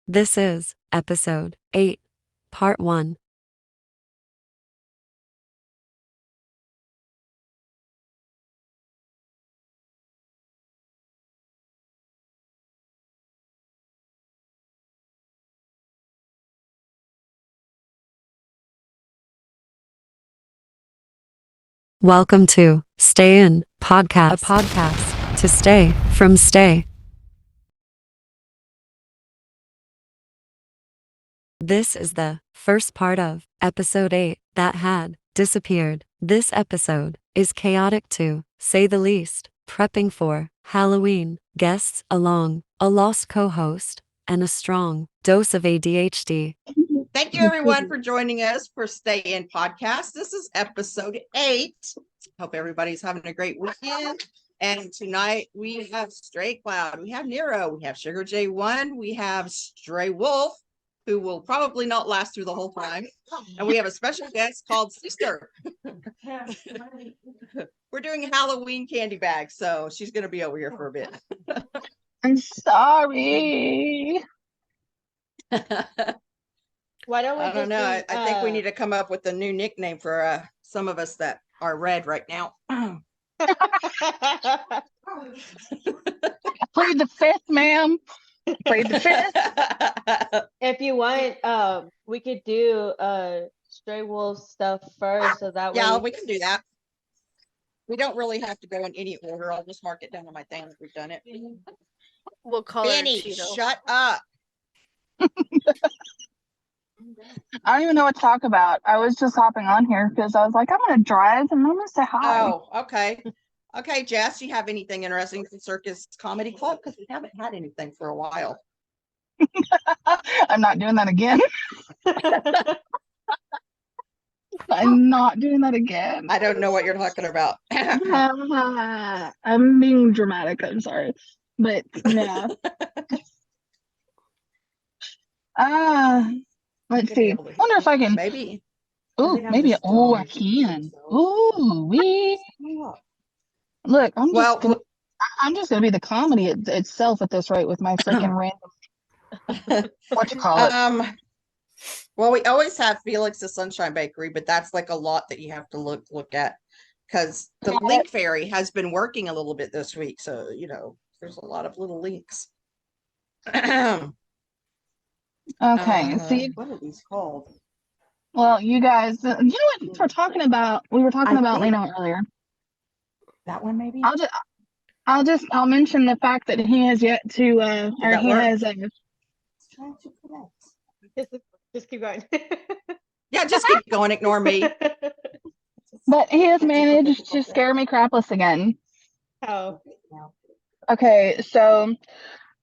This is episode 8, part 1. Welcome to Stay In Podcast, a podcast to stay from stay. This is the first part of episode 8 that had disappeared. This episode is chaotic to say the least, prepping for Halloween, guests along, a lost co-host, and a strong dose of ADHD. Thank you, everyone, for joining us for Stay In Podcast. This is episode 8. Hope everybody's having a great weekend. And tonight we have Stray Cloud, we have Nero, we have Sugar J1, we have Stray Wolf, who will probably not last through the whole time. And we have a special guest called Sister. We're doing Halloween candy bags, so she's going to be over here for a bit. I'm sorry. Why don't we I don't know. I think we need to come up with a new nickname for some of us that are red right now. Plead the fifth, ma'am. Plead the fifth. If you want, we could do Stray Wolf stuff first, so that Yeah, way. we can do that. We don't really have to go in any order. I'll just mark it down on my thing if we've done it. We'll call Benny, her Cheeto. shut up. I don't even know what to talk about. I was just hopping on here because I was like, I'm going to drive and I'm going to say hi. Oh, okay. Okay, Jess, you have anything interesting from Circus Comedy Club? Because we haven't had anything for a while. I'm not doing that again. I'm not doing that again. I don't know what you're talking about. I'm being dramatic. I'm sorry. But yeah. Let's see. Wonder if I can. Maybe. Oh, maybe. Oh, I can. Ooh, we. Look, I'm just gonna be the comedy itself at this rate with my freaking random. What you call it? Well, we always have Felix the Sunshine Bakery, but that's like a lot that you have to look at because the link fairy has been working a little bit this week. So there's a lot of little links. Okay, see, what are these called? well, you guys, you know what we're talking about? We were talking about Leno earlier. That one, maybe. I'll mention the fact that he has yet to, or he has. Just keep going. Yeah, just keep going. Ignore me. But he has managed to scare me crapless again. Oh. Okay, so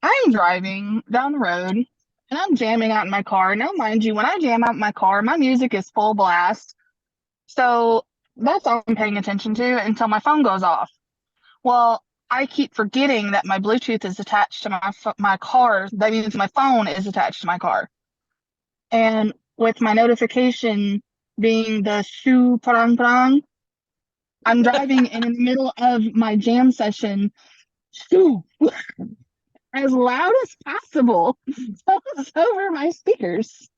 I'm driving down the road and I'm jamming out in my car. Now, mind you, when I jam out in my car, my music is full blast. So that's all I'm paying attention to until my phone goes off. Well, I keep forgetting that my Bluetooth is attached to my car. That means my phone is attached to my car. And with my notification being the shoo prang prang, I'm driving and in the middle of my jam session, shoo, as loud as possible over my speakers.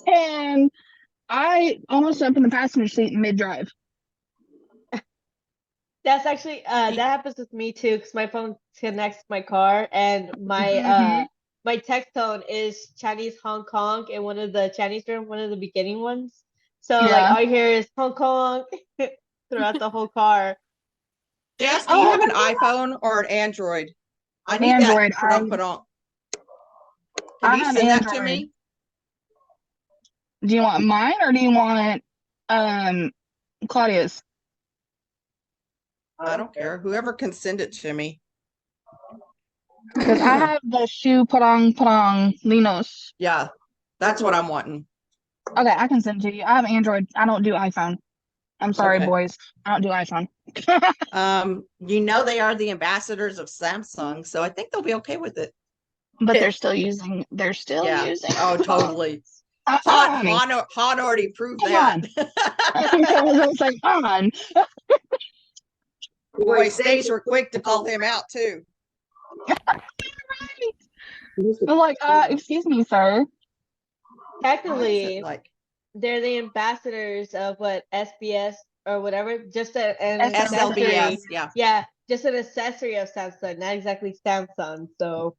And I almost jumped in the passenger seat in mid-drive. That's actually that happens with me too, because my phone connects to my car, and my my text tone is Chinese Hong Kong in one of the Chinese room, one of the beginning ones. So like all you hear is Hong Kong throughout the whole car. Jess, do you have an iPhone or an Android? I need Android. that put on. Can you send that to me? Do you want mine or do you want Claudia's? I don't care. Whoever can send it to me. Because I have the shoe parang Linos. Yeah, that's what I'm wanting. Okay, I can send it to you. I have Android. I don't do iPhone. I'm sorry, boys. I don't do iPhone. They are the ambassadors of Samsung, so I think they'll be okay with it. But they're still using. Oh, totally. Han already proved that. I was like, on. Boy, Stays were quick to call him out too. Right. They're like, excuse me, sir. What is it Technically, like? they're the ambassadors of what SBS or whatever. Just an SLBS. accessory. SLBS, yeah. Yeah, just an accessory of Samsung, not exactly Samsung. So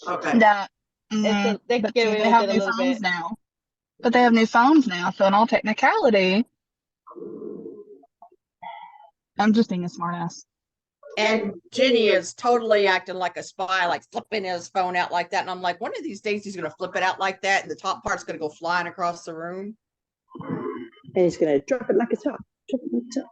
Okay. That, they but get see, away they with have it a new little phones bit. now. But they have new phones now, so in all technicality, I'm just being a smartass. And Jenny is totally acting like a spy, like flipping his phone out like that. And I'm like, one of these days he's gonna flip it out like that, and the top part's gonna go flying across the room. And he's gonna drop it like a top. Drop it like a top.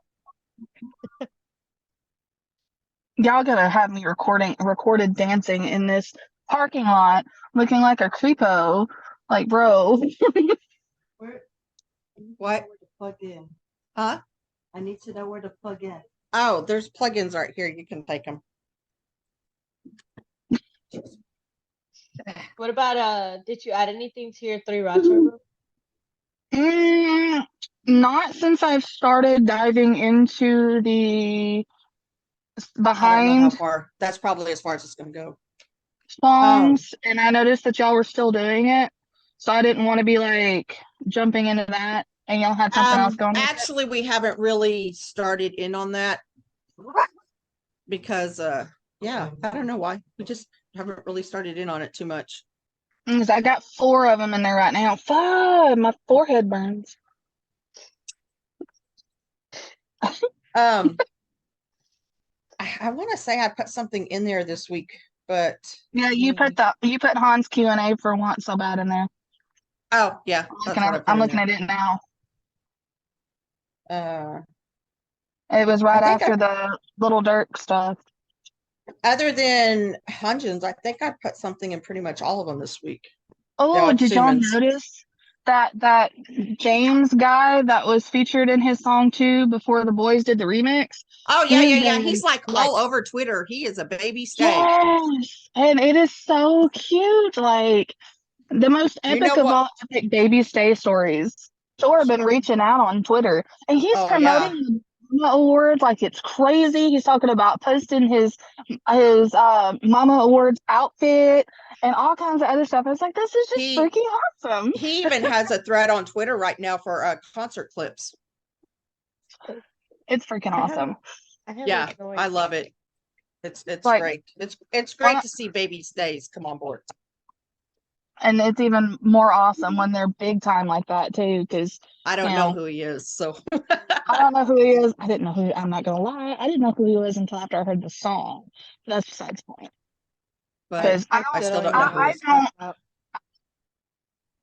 Y'all gotta have me recorded dancing in this parking lot, looking like a creepo. Like, bro. What? Plug in. Huh? I need to know where to plug in. Oh, there's plugins right here. You can take them. What about did you add anything to your 3 rod turbo? Not since I've started diving into the I don't know how behind far. That's probably as far as it's gonna go. songs, and I noticed that y'all were still doing it, so I didn't want to be like jumping into that, and y'all had something else going with it. Actually, we haven't really started in on that because yeah, I don't know why. We just haven't really started in on it too much. 'Cause I got 4 of them in there right now. Fuck, my forehead burns. I want to say I put something in there this week, but Yeah, you put Hans Q&A for once so bad in there. oh yeah, I'm looking at it now. Uh, It was right I think after the Little Dirk stuff. other than Hunjins, I think I put something in pretty much all of them this week. Oh, Yeah, did y'all Siemens. notice that James guy that was featured in his song too before the boys did the remix? Oh yeah, He yeah, has yeah. been, He's like all over Twitter. He is a baby stay. yes, and it is so cute. Like the most You know epic of what? all epic baby stay stories. Thor been reaching out on Twitter, and he's Oh, promoting the Mama Awards like it's crazy. He's talking about posting his Mama Awards outfit and all kinds of other stuff. It's like this is just freaking awesome. He even has a thread on Twitter right now for concert clips. It's freaking awesome. Yeah, I love it. It's like, great. It's great to see baby stays come on board. And it's even more awesome when they're big time like that too, because I don't know who he is, so I don't know who he is. I didn't know who. I'm not gonna lie. I didn't know who he was until after I heard the song. But that's besides the point. But I still don't know who he is.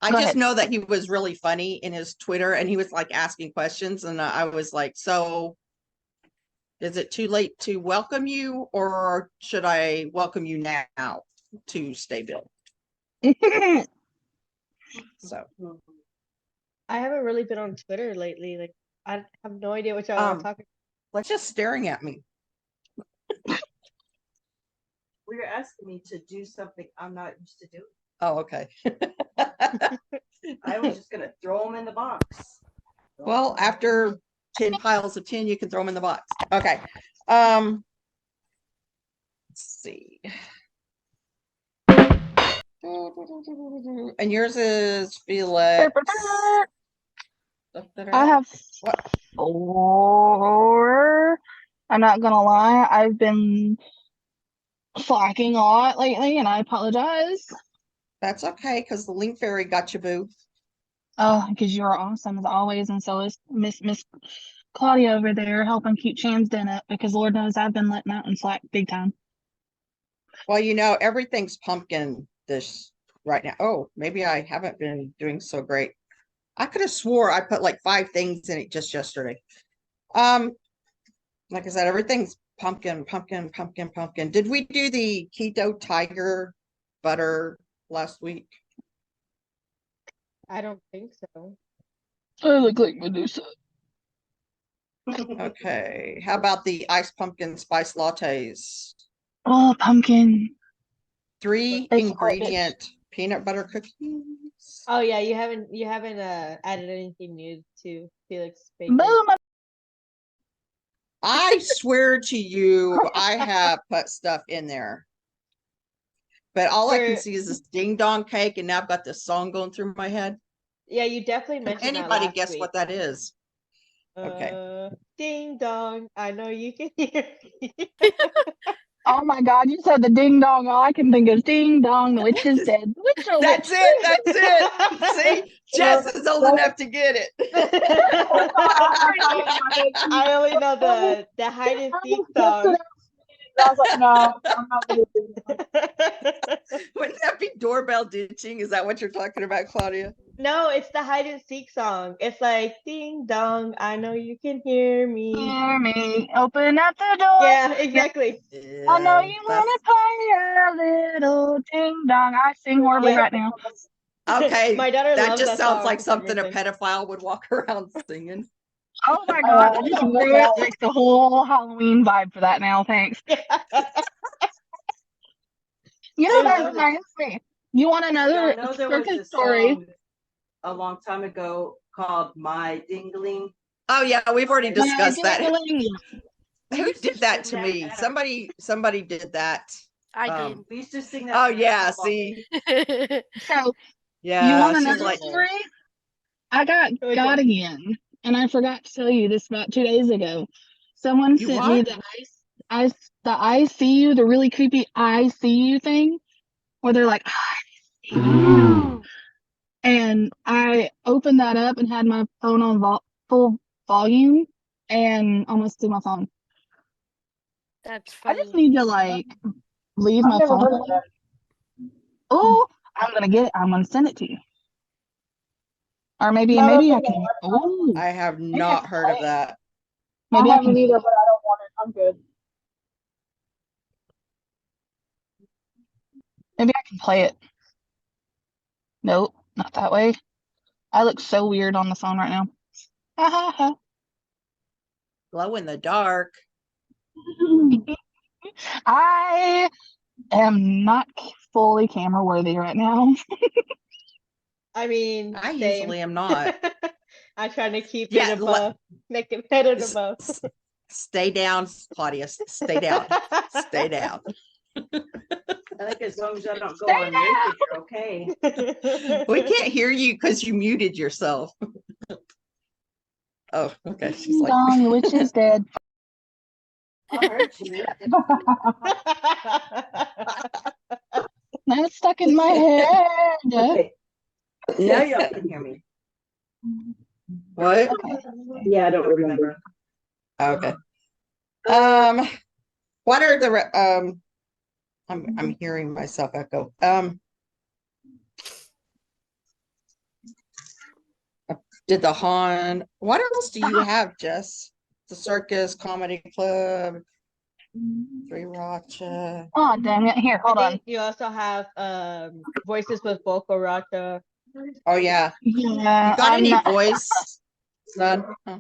I just know that he was really funny in his Twitter, and he was like asking questions, and I was like, so is it too late to welcome you, or should I welcome you now to Stay Bill? So I haven't really been on Twitter lately. Like I have no idea what y'all are talking about. Like just staring at me. You're asking me to do something I'm not used to doing. Oh, okay. I was just gonna throw them in the box. Well, after 10 piles of 10, you can throw them in the box. Okay. Let's see. And yours is Felix. I have 4. I'm not gonna lie. I've been slacking a lot lately, and I apologize. That's okay, because the Link Fairy got you, boo. Oh, because you're awesome as always, and so is Miss Claudia over there helping keep Chamsden up, because Lord knows I've been letting out and slack big time. Well, everything's pumpkin this right now. Oh, maybe I haven't been doing so great. I could have swore I put like 5 things in it just yesterday. Like I said, everything's pumpkin. Did we do the keto tiger butter last week? I don't think so. I look like Medusa. Okay. How about the iced pumpkin spice lattes? Oh, pumpkin. 3 ingredient peanut butter cookies. Oh yeah, you haven't added anything new to Felix Bacon. Boom. I swear to you, I have put stuff in there. But all I can For- see is this ding dong cake, and now I've got this song going through my head. Yeah, you definitely Can mentioned that anybody last guess week. what that is? Okay. Ding dong, I know you can hear me. Oh my God, you said the ding dong. All I can think is ding dong, the witch is dead. The witch or That's witch? it. That's it. See, Jess is old enough to get it. I only know the hide and seek song. I was like, no, I'm not gonna do that. Wouldn't that be doorbell ditching? Is that what you're talking about, Claudia? No, it's the hide and seek song. It's like ding dong, I know you can hear me. Hear me, open up the door. Yeah, exactly. I know you want to play a little ding dong. I sing horribly Yeah. right now. Okay, My daughter that loves just that sounds song like for some something a reason. pedophile would walk around singing. Oh my God, I just ruined like the whole Halloween vibe for that now. Thanks. You know, that reminds me. You want I another know there was circus a story? song a long time ago called My Dingling. Oh yeah, we've already discussed that. Ding-a-ling. Who did that to me? Somebody did that. I We used to sing that. Oh for the yeah, football see, did. So, yeah. you want she's another like, story? I got Which got one? again, and I forgot to tell you this about 2 days ago. Someone You sent me what? the I see you, the really creepy I see you thing, where they're like, I see you. And I opened that up and had my phone on full volume and almost threw my phone. That's I just funny. need to like leave I've my never phone heard of alone. that. Oh, I'm gonna send it to you. Or maybe No, maybe that's I okay. can. Oh, I have maybe I not can heard play of it. that. Maybe I I haven't can. either, but I don't want it. I'm good. Maybe I can play it. Nope, not that way. I look so weird on the phone right now. Ha ha ha. Glow in the dark. I am not fully camera worthy right now. I mean, I same. usually am not. I'm trying to keep Yeah, it above, make it better than above. Stay down, Claudia. Stay down. Stay down. I think as long as I don't go Stay on naked, you're okay. We can't hear you because you muted yourself. Oh, okay. She's Ding like, dong, the witch is dead. I heard you. That's stuck in my head. Okay. Now y'all can hear me. what? Okay. Yeah, I don't remember. Okay. What are the I'm hearing myself echo. Did the Han? What else do you have, Jess? The circus, comedy club, Three Racha. Oh, dang it. Here, hold I on. think you also have voices with vocal rata. Oh yeah. Yeah, You got I'm any not. voice? None. Huh.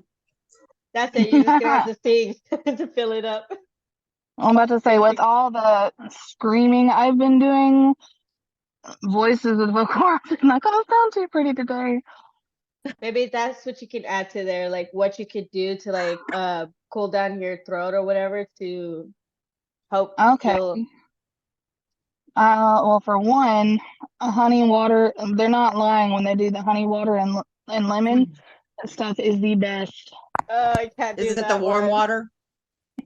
That's it. You're just gonna have to sing to fill it up. I'm about to say, with all the screaming I've been doing, voices with vocal cords is not gonna sound too pretty today. Maybe that's what you can add to there, like what you could do to like cool down your throat or whatever to help Okay. feel. Well, for one, honey and water, they're not lying when they do the honey water and lemon. That stuff is the best. I can't do Is it that the warm one. water?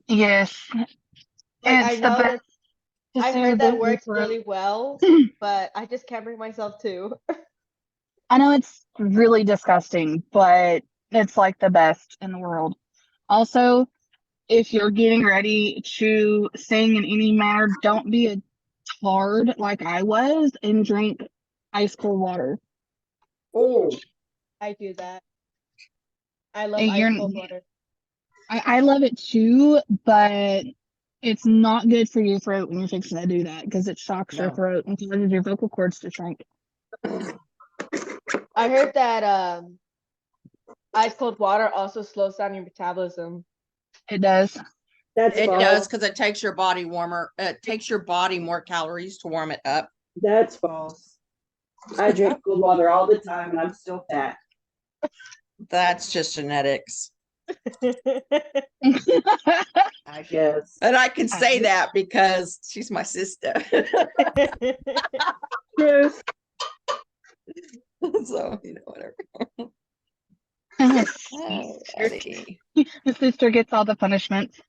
Yes. Like I It's the know best. that to I soothe heard that your works throat. really well, but I just can't bring myself to. I know it's really disgusting, but it's like the best in the world. Also, if you're getting ready to sing in any manner, don't be a tard like I was and drink ice cold water. Oh, I do that. I love You're- ice cold water. I love it too, but it's not good for your throat when you're fixing to do that because it shocks your No. throat and causes your vocal cords to shrink. I heard that ice cold water also slows down your metabolism. It does. That's it false. does because it takes your body warmer. It takes your body more calories to warm it up. That's false. I drink cold water all the time and I'm still fat. That's just genetics. I Yes. And I can say that because she's my sister. Yes. So, whatever. Alrighty. The sister gets all the punishments.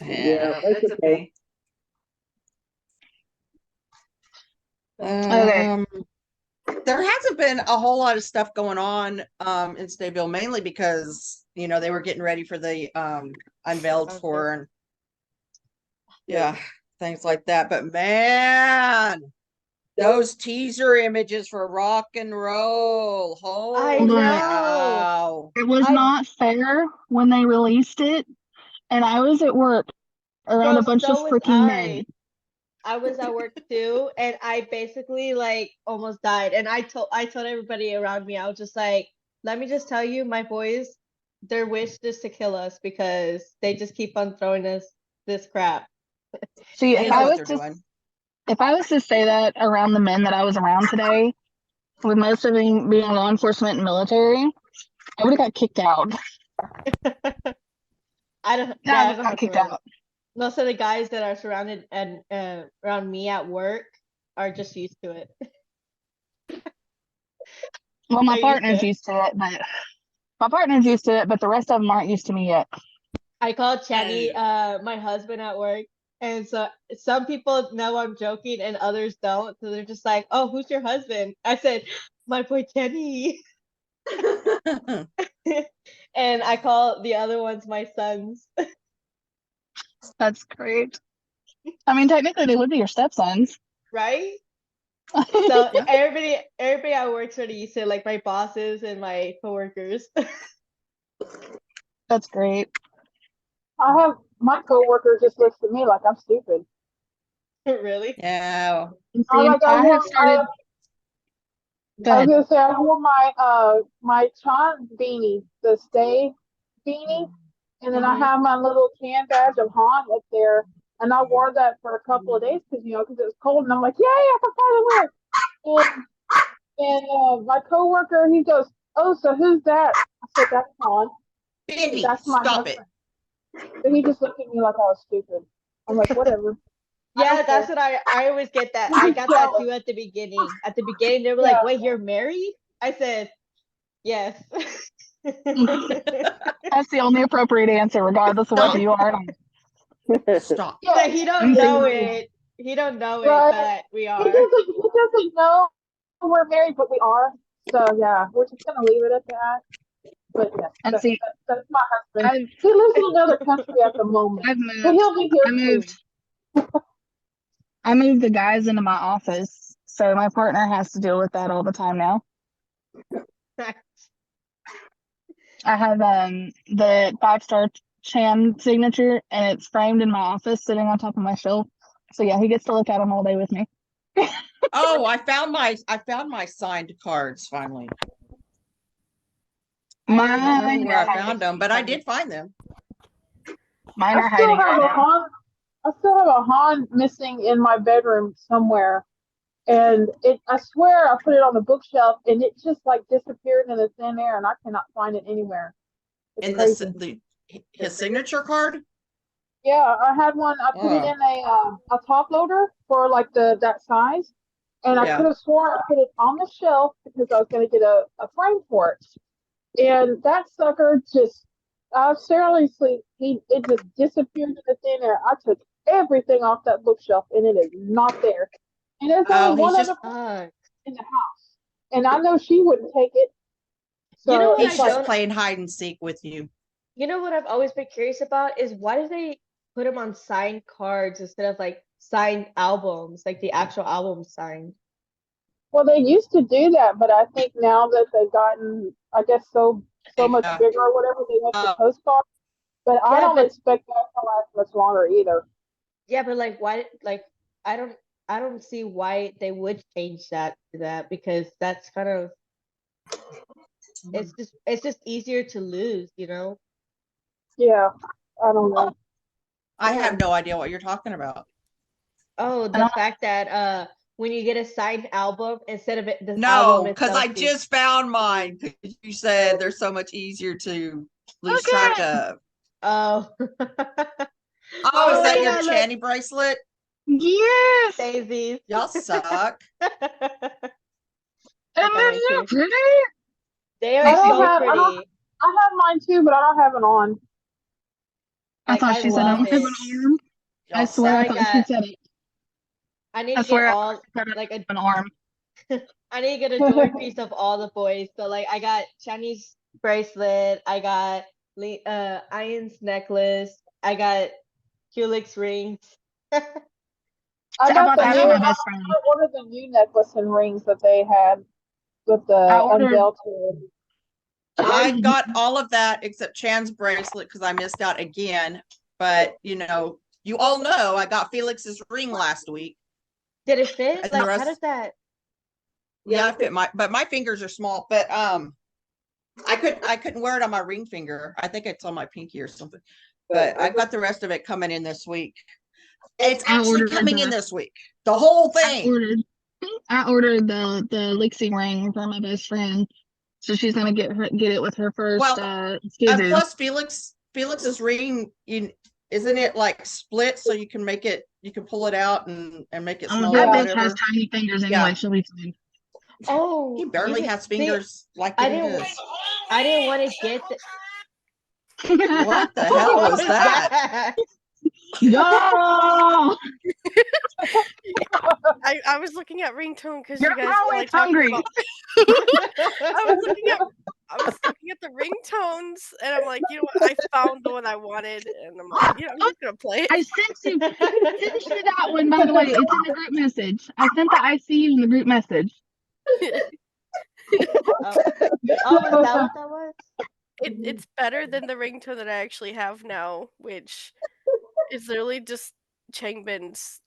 Yeah, Yeah. that's okay. Um, there hasn't been a whole lot of stuff going on in Stateville, mainly because they were getting ready for the unveiled tour and things like that. But man, those teaser images for rock and roll. Holy know. cow. It was not fair when they released it, and I was at work around a bunch of so was freaking men. I was at work too, and I basically like almost died. And I told everybody around me, I was just like, let me just tell you, my boys, their wish is to kill us because they just keep on throwing us this crap. See, They if know I what was they're to doing. if I was to say that around the men that I was around today, with most of them being law enforcement and military, I would have got kicked out. I don't Yeah, I know got how kicked to. out. Most of the guys that are surrounded and around me at work are just used to it. Well, my They're partner's used to it, but the rest of them aren't used to me yet. I called Channy, my husband at work, and so some people know I'm joking and others don't. So they're just like, "Oh, who's your husband?" I said, "My boy Channy," and I call the other ones my sons. That's great. I mean, technically, they would be your stepsons. Right? So Yeah. everybody at work's already used to it, like my bosses and my coworkers. That's great. I have my coworker just looks at me like I'm stupid. Really? Yeah. And I see, like I have started. Go I was ahead. gonna say I wore my Chan beanie, the stay beanie, and then I Mhm. have my little can badge of Han up there, and I wore that for a couple of days because it was cold, and I'm like, yay, I can finally wear it. And my coworker, he goes, oh, so who's that? I said, that's Han. Bendy, That's my stop it. husband. But he just looked at me like I was stupid. I'm like, whatever. Yeah, Okay. that's what I always get that. I got that too at the beginning. At the beginning, they were like, "Wait, you're married?" I said, "Yes." That's the only appropriate answer, regardless of whether you are or not. Stop. Yeah, So he don't know it. He don't know it, Right. but we he are. doesn't know we're married, but we are. So yeah, we're just gonna leave it at that. But yeah, And see, that's my husband. I've He lives in another country at the moment, moved. but he'll be here I soon. moved. I moved the guys into my office, so my partner has to deal with that all the time now. I have the 5-star Chan signature, and it's framed in my office, sitting on top of my shelf. So yeah, he gets to look at them all day with me. Oh, I found my signed cards finally. I don't remember Mine where I are found them, but I did find them. Mine are I still hiding have right a now. Han. I still have a Han missing in my bedroom somewhere, and I swear I put it on the bookshelf, and it just like disappeared in the thin air, and I cannot find it anywhere. It's In crazy. his signature card. Yeah, I had one. I put it Oh. in a top loader for like that size, and I Yeah. could have sworn I put it on the shelf because I was going to get a frame for it, and that sucker just seriously it just disappeared in the thin air. I took everything off that bookshelf, and it is not there. And there's Oh, only he's one just other person in the house, and I know she wouldn't take it. So You know what he's I just don't. playing hide and seek with you. You know what I've always been curious about is why do they put them on signed cards instead of like signed albums, like the actual album signed? Well, they used to do that, but I think now that they've gotten, I guess, so much Yeah. bigger or whatever, they make the postcard. But I Yeah, don't but- expect that to last much longer either. Yeah, but like why? Like I don't see why they would change that to that because that's kind of it's just easier to lose, you know. Yeah, I don't know. I have no idea what you're talking about. Oh, the fact that when you get a signed album instead of the No, album because itself I just found mine. 'Cause you said they're so much easier to lose Okay. track of. Oh. Oh, is that my your God, look. Channy bracelet? Yes. Daisies. Y'all suck. And got they're mine so too. pretty. They I are don't so have- I don't- pretty. I have mine too, but I don't have it on. I Like, thought I she said I love don't have it. an arm. I Y'all swear I Now I thought she got- said it. I need I to swear get I all thought she said I like don't have an arm. I need to get a jewelry piece of all the boys. So like I got Chinese bracelet, I got Ian's necklace, I got Helix rings. I I got bought the that new, for my I best friend. ordered the new necklace and rings that they had with the I ordered- unveil to it. I got all of that except Chan's bracelet because I missed out again. But you all know I got Felix's ring last week. Did it fit? And the Like how rest- does that? Yeah, I fit but my fingers are small. But I couldn't wear it on my ring finger. I think it's on my pinky or something. But I've got the rest of it coming in this week. It's I actually ordered coming in the- this week. The whole I thing. ordered the Lixie ring for my best friend, so she's gonna get it with her first Well, And Skizzoo. plus Felix's ring, isn't it like split so you can pull it out and make it smell That like bitch has whatever? tiny fingers anyway. Yeah. She'll be fine. Oh, He barely you has see, fingers like I it didn't is. I didn't want to get What the hell What was that? No! I was looking at ringtone because You're you guys were always like talking hungry. about. I was looking at the ringtones, and I'm like, you know what? I found the one I wanted, and I'm like, I'm just gonna play it. I sent you that one, by the way. It's in the group message. I sent the ICU in the group message. Oh, was that what that was? It's better than the ringtone that I actually have now, which is literally just Changbin's,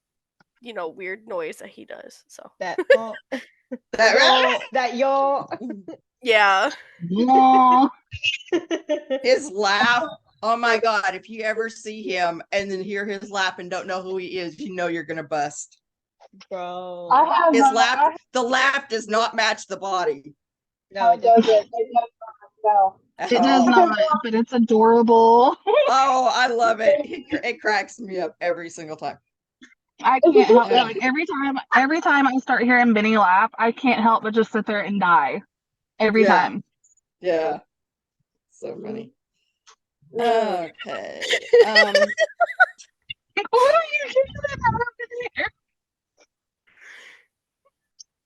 weird noise that he does. So That That- yo. yeah, Yeah. His laugh. Oh my God. If you ever see him and then hear his laugh and don't know who he is, you're gonna bust. Bro. I have His laugh, the laugh does not match the body. No, it doesn't. It does not. It does not, but it's adorable. Oh, I love it. It cracks me up every single time. I can't help it. Like every time I start hearing Benny laugh, I can't help but just sit there and die. Every Yeah. time. Yeah. So funny. No. Okay. What are you doing here?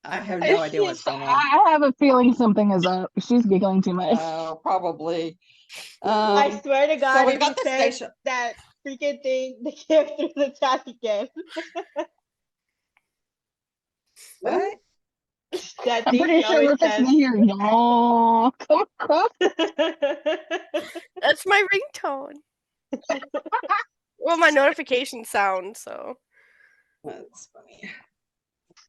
I have no idea what's going on. I have a feeling something is up. She's giggling too much. Probably. I swear to God, so we if got you the said station. that freaking thing, they came through the chat again. What? That I'm thing pretty sure always we're fixing to says. hear y'all. Come across. that's my ringtone. Well, my notification sound. So That's funny.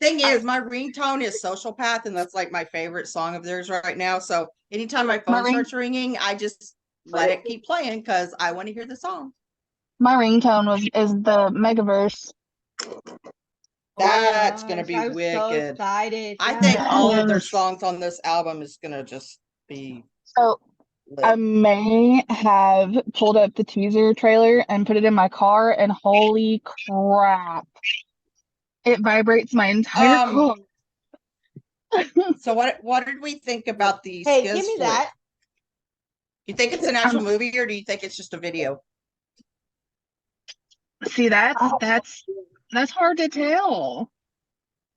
Thing is, my ringtone is Social Path, and that's like my favorite song of theirs right now. So anytime my phone starts ringing, I just let it keep playing because I want to hear the song. My ringtone is the Megaverse. That's Oh gonna gosh, be I'm so wicked. excited. I think Yeah. all of their Yes. songs on this album is gonna just be So lit. I may have pulled up the teaser trailer and put it in my car, and holy crap. It vibrates my entire car. So what did we think about the Hey, Skiz give me flick? that. You think it's an actual movie or do you think it's just a video? See, that's hard to tell.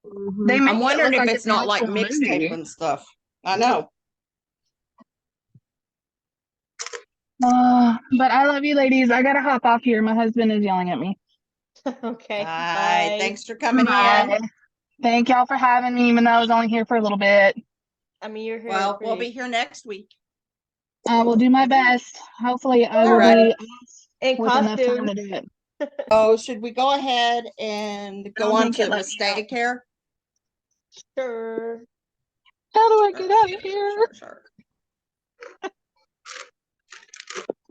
They I'm make it wondering look if like it's not an like actual mixtape movie. and stuff. I know. But I love you, ladies. I gotta hop off here. My husband is yelling at me. Okay. Bye. Bye. Thanks for coming Bye. in. Thank y'all for having me, even though I was only here for a little bit. I mean, you're here. Well, for we'll you. be here next week. I will do my best. Hopefully, I will Alright. be in with enough time costume. to do it. Oh, should we go ahead and don't go on think to it let me out. mistake care? Sure. How do I get out of here? Sure. I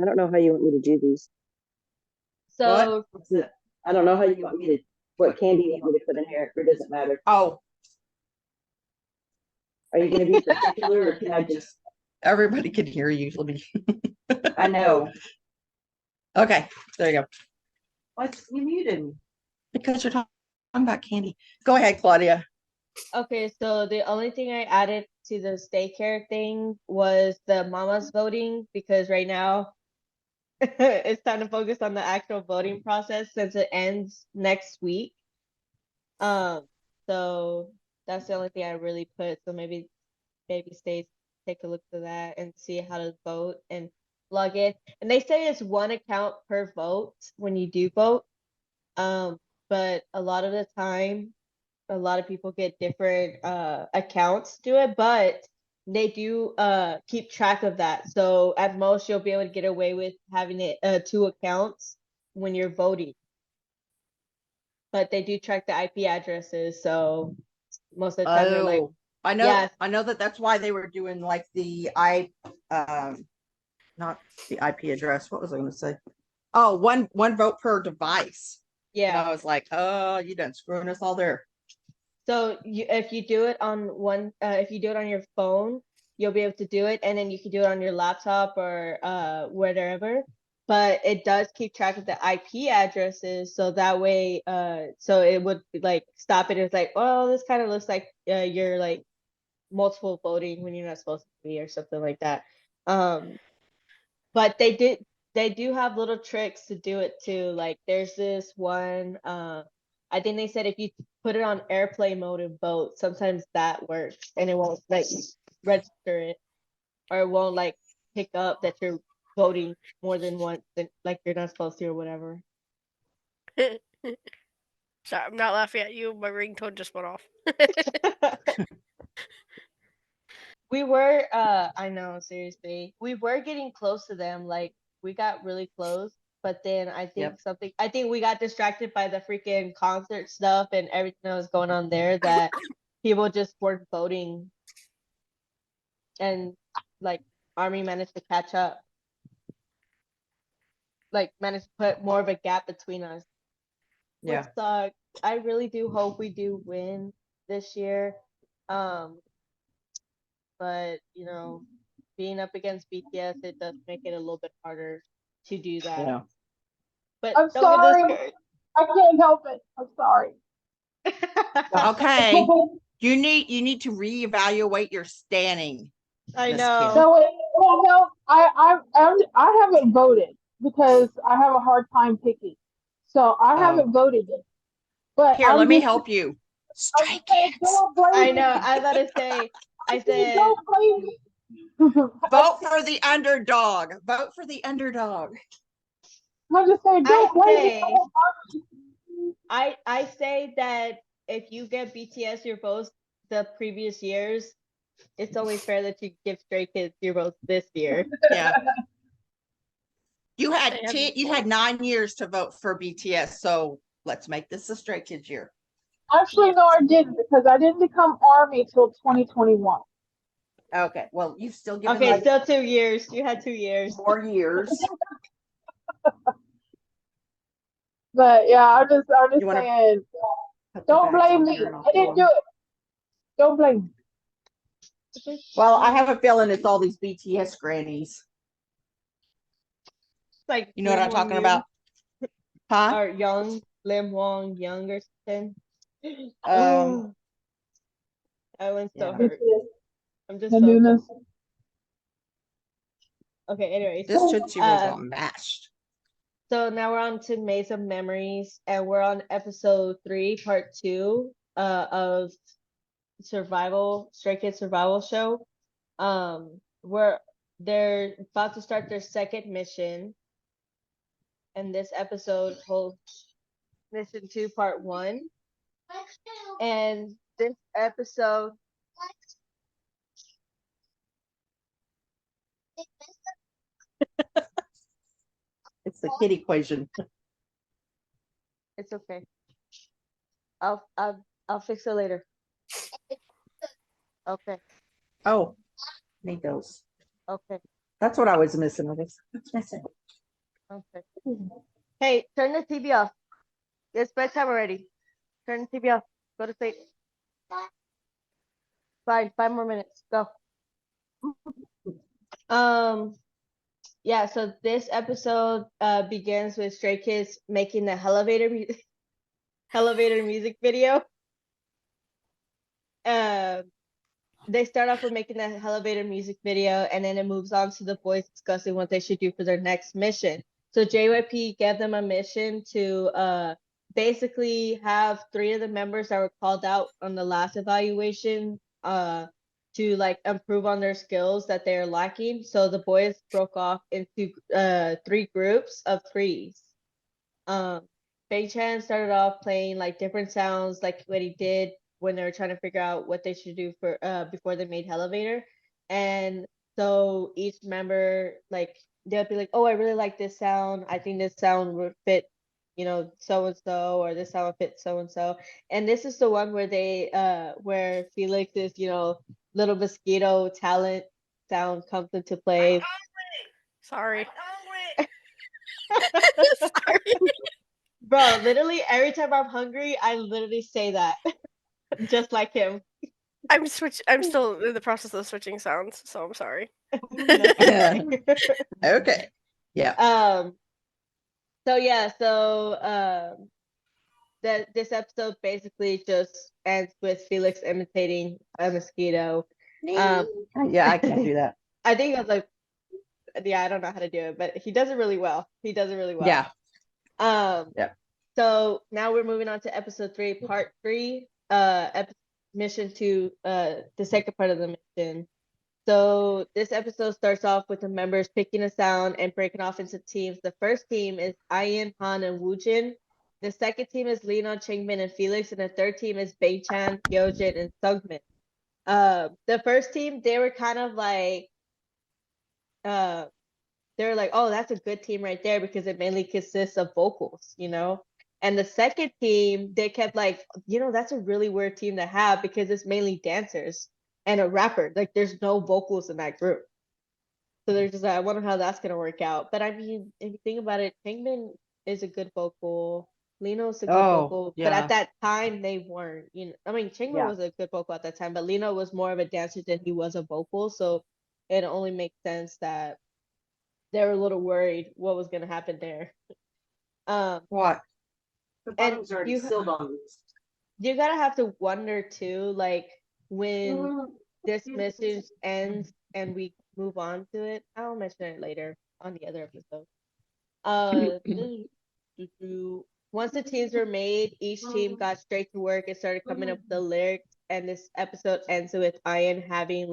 don't know how you want me to do these. So I don't know how you want me to, what candy you want me to put in here. It doesn't matter. Oh, Are you going to be particular or can I just, everybody can hear you. Let me- I know. Okay, there you go. What's you muted me? Because you're talking about candy. Go ahead, Claudia. Okay, so the only thing I added to the daycare thing was the mamas voting because right now it's time to focus on the actual voting process since it ends next week. So that's the only thing I really put. So maybe states take a look at that and see how to vote and log in. And they say it's one account per vote when you do vote. But a lot of the time, a lot of people get different accounts to it, but they do keep track of that. So at most, you'll be able to get away with having it 2 accounts when you're voting. But they do track the IP addresses, so most of the time they're like, I know. yes. I know that's why they were doing like the not the IP address. What was I going to say? Oh, one vote per device. And Yeah. I was like, oh, you done screwing us all there. So if you do it on if you do it on your phone, you'll be able to do it, and then you can do it on your laptop or wherever. But it does keep track of the IP addresses, so that way, so it would like stop it. It's like, oh, this kind of looks like you're like multiple voting when you're not supposed to be, or something like that. But they do have little tricks to do it too. Like there's this one, I think they said if you put it on airplane mode and vote, sometimes that works and it won't like register it, or it won't like pick up that you're voting more than once, like you're not supposed to or whatever. Sorry, I'm not laughing at you. My ringtone just went off. We were, I know, seriously, we were getting close to them. Like we got really close, but then I think we got distracted by the freaking concert stuff and everything that was going on there that people just weren't voting, and like Army managed to catch up, like managed to put more of a gap between us. Yeah. Which sucks. I really do hope we do win this year. But you know, being up against BTS, it does make it a little bit harder to do that. Yeah. But I'm don't sorry. get I can't help it. I'm sorry. Okay. You need to reevaluate your standing. I Miss know. Kim. No, I haven't voted because I have a hard time picking. So I haven't voted yet. But Here, let me help you. Stray Kids. I know. I was about to say. I said. Don't blame me. Vote for the underdog. Vote for the underdog. I'm just saying, don't blame me. I say that if you get BTS your votes the previous years, it's only fair that you give Stray Kids your votes this year. Yeah. You had 9 years to vote for BTS, so let's make this a Stray Kids year. Actually, no, I didn't because I didn't become Army till 2021. Okay, well, you've still given Okay, still 2 years. You had 2 years. 4 years. But yeah, I'm just saying, don't blame me. I didn't do it. Don't blame me. Well, I have a feeling it's all these BTS grannies. Like, you know what I'm talking about? Huh? Or Lim Wong Young or something. Ellen's so hurt. I'm just so okay. Anyways, this Tootsie was all mashed. So now we're on to Maze of Memories, and we're on episode 3, part 2, of Stray Kids survival show. They're about to start their second mission, and this episode holds mission 2, part 1. And this episode. It's the kid equation. It's okay. I'll fix it later. Okay. Oh, need those. Okay. That's what I was missing. What's missing? Okay. Hey, turn the TV off. It's bedtime already. Turn the TV off. Go to sleep. Fine. 5 more minutes. Go. yeah, so this episode begins with Stray Kids making the elevator music video. They start off with making the elevator music video, and then it moves on to the boys discussing what they should do for their next mission. So JYP gave them a mission to basically have 3 of the members that were called out on the last evaluation to like improve on their skills that they're lacking. So the boys broke off into 3 groups of 3s. Bang Chan started off playing like different sounds, like what he did when they were trying to figure out what they should do for before they made Elevator. And so each member, like, they'll be like, oh, I really like this sound. I think this sound would fit, you know, so and so, or this sound would fit so and so. And this is the one where they where Felix's, you know, little mosquito talent sound comes into play. Sorry. Sorry. Bro, literally every time I'm hungry, I literally say that. Just like him. I'm still in the process of switching sounds, so I'm sorry. Okay. Yeah. So yeah, so this episode basically just ends with Felix imitating a mosquito. Yeah, I can't do that. I think I was like, yeah, I don't know how to do it, but he does it really well. Yeah. Yeah. So now we're moving on to episode 3, part 3, mission to the second part of the mission. So this episode starts off with the members picking a sound and breaking off into teams. The first team is Ian, Han, and Woojin. The second team is Lena, Changbin, and Felix, and the third team is Baechan, Hyojin, and Sungmin. The first team, they were kind of like they're like, oh, that's a good team right there because it mainly consists of vocals, you know? And the second team, they kept like, you know, that's a really weird team to have because it's mainly dancers and a rapper. Like, there's no vocals in that group. So they're just like, I wonder how that's going to work out. But I mean, if you think about it, Changbin is a good vocal. Lino's a good vocal. yeah. But at that time, they weren't. You know, I mean, Changbin was a good vocal at that time, but Lino was more of a dancer than he was a vocal. So it only makes sense that they were a little worried what was going to happen there. What? The bottom's already sealed on this. You gotta have to wonder too, like when this message ends and we move on to it. I'll mention it later on the other episode. Once the teams were made, each team got straight to work and started coming up with the lyrics. And this episode ends with Ian having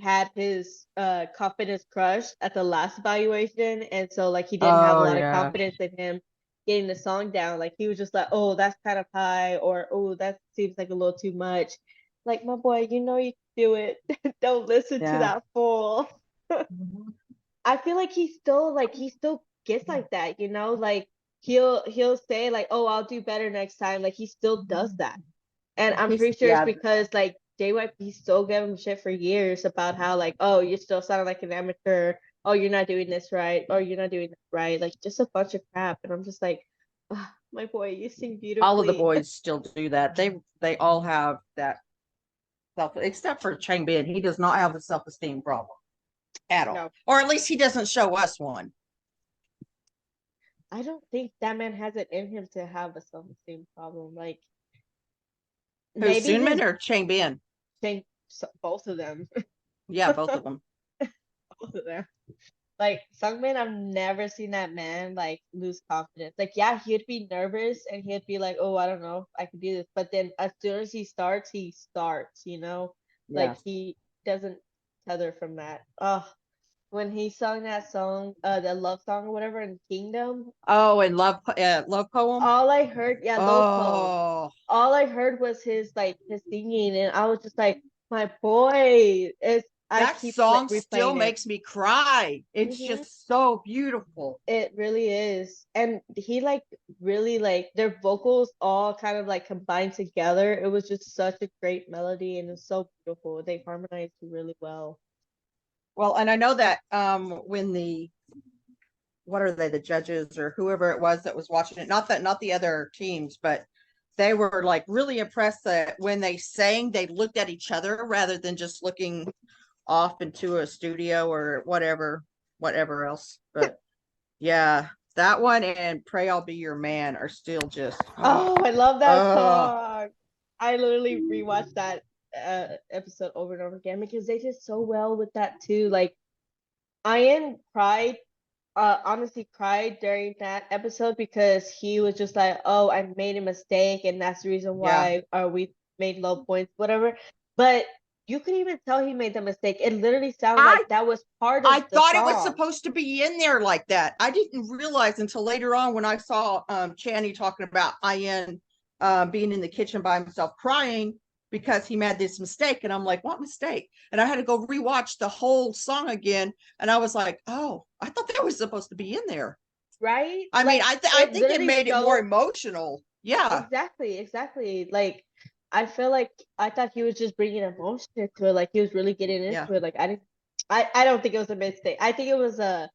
had his confidence crushed at the last evaluation, and so like he didn't have a lot of confidence in him getting the song down. Like he was just like, oh, that's kind of high, or oh, that seems like a little too much. Like, my boy, you know you can do it. Don't listen to that fool. I feel like he still gets like that, you know, like he'll say like, oh, I'll do better next time. Like he still does that. And I'm pretty sure it's because like JYP still gave him shit for years about how like, oh, you're still sounding like an amateur. Oh, you're not doing this right. Or you're not doing that right. Like just a bunch of crap. And I'm just like, oh, my boy, you sing beautifully. All of the boys still do that. They all have that except for Changbin. He does not have a self-esteem problem at all. No. Or at least he doesn't show us one. I don't think that man has it in him to have a self-esteem problem. Like, who's Sunmin or Changbin? Both of them. Yeah, both of them. Both of them. Like Sungmin, I've never seen that man like lose confidence. Like, yeah, he'd be nervous and he'd be like, "Oh, I don't know, I can do this." But then as soon as he starts, you know? Yeah. Like he doesn't tether from that. Oh, when he sung that song, the love song or whatever in Kingdom. Oh, and love poem. All I heard, love poem. All I heard was his singing, and I was just like, my boy, that song still makes me cry. It's just so beautiful. It really is. And he really their vocals all kind of combined together. It was just such a great melody and it's so beautiful. They harmonized really well. Well, and I know that when the judges or whoever it was that was watching it, not the other teams, but they were really impressed that when they sang, they looked at each other rather than just looking off into a studio or whatever. whatever else. But yeah, that one and Pray I'll Be Your Man are still just Oh, I love that oh. song. I literally rewatched that episode over and over again because they did so well with that too. Like Ian cried, honestly cried during that episode because he was just like, "Oh, I made a mistake, and that's the reason why we made low points, whatever." But you could even tell he made the mistake. It literally sounded like that was part of I the thought it was song. supposed to be in there like that. I didn't realize until later on when I saw Channy talking about Ian being in the kitchen by himself crying because he made this mistake. And I'm like, what mistake? And I had to go rewatch the whole song again. And I was like, oh, I thought that was supposed to be in there. Right? I mean, I think it literally made it more emotional. Yeah. Exactly. Like, I feel like I thought he was just bringing emotion into it. Like, he was really getting into it. Like, I don't think it was a mistake. I think it was the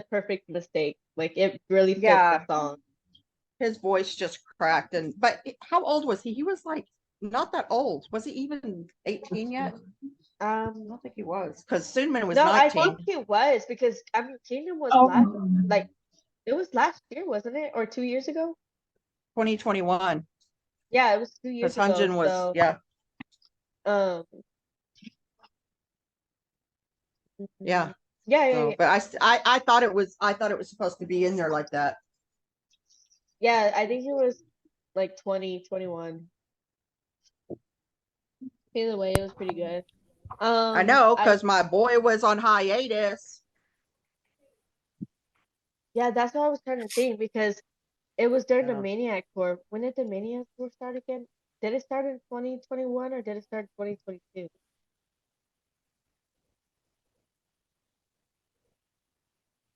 perfect mistake. Like, it really fit the song. His voice just cracked. But how old was he? He was like not that old. Was he even 18 yet? I don't think he was, because Cinnamon was 19. I think he was, because I mean Kingdom was like it was last year, wasn't it? Or 2 years ago? 2021. Yeah, it was 2 years ago. Hyunjin was Yeah. Yeah. But I thought it was supposed to be in there like that. Yeah, I think it was like 2021. Either way, it was pretty good. I know, because my boy was on hiatus. Yeah, that's what I was trying to think, because it was during the Maniac Tour. When did the Maniac Tour start again? Did it start in 2021 or did it start in 2022?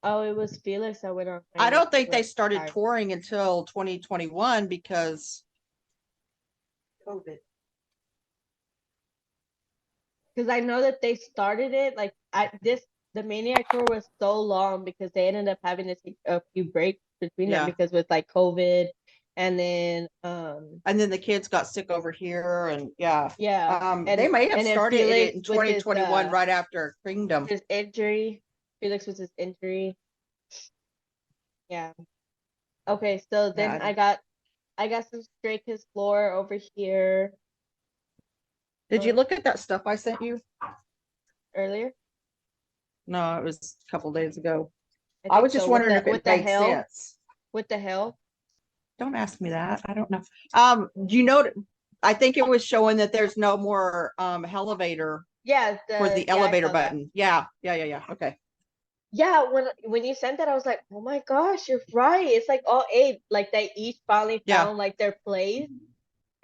Oh, it was Felix that went on. I don't think they started touring until 2021 because COVID. Because I know that they started it like the Maniac Tour was so long because they ended up having to take a few breaks between them because with like COVID and then the kids got sick over here and and they may have started it in 2021 his, right after Kingdom. His injury. Felix was his injury. Yeah. Okay, so then I got some Stray Kids lore over here. Did you look at that stuff I sent you earlier? No, it was a couple days ago. I was just wondering if it made sense. What the hell? Don't ask me that. I don't know. Do you know? I think it was showing that there's no more elevator. Yeah, for the elevator button. Yeah. Okay. Yeah, when you sent that, I was like, oh my gosh, you're right. It's like all 8, like they each finally found like their place,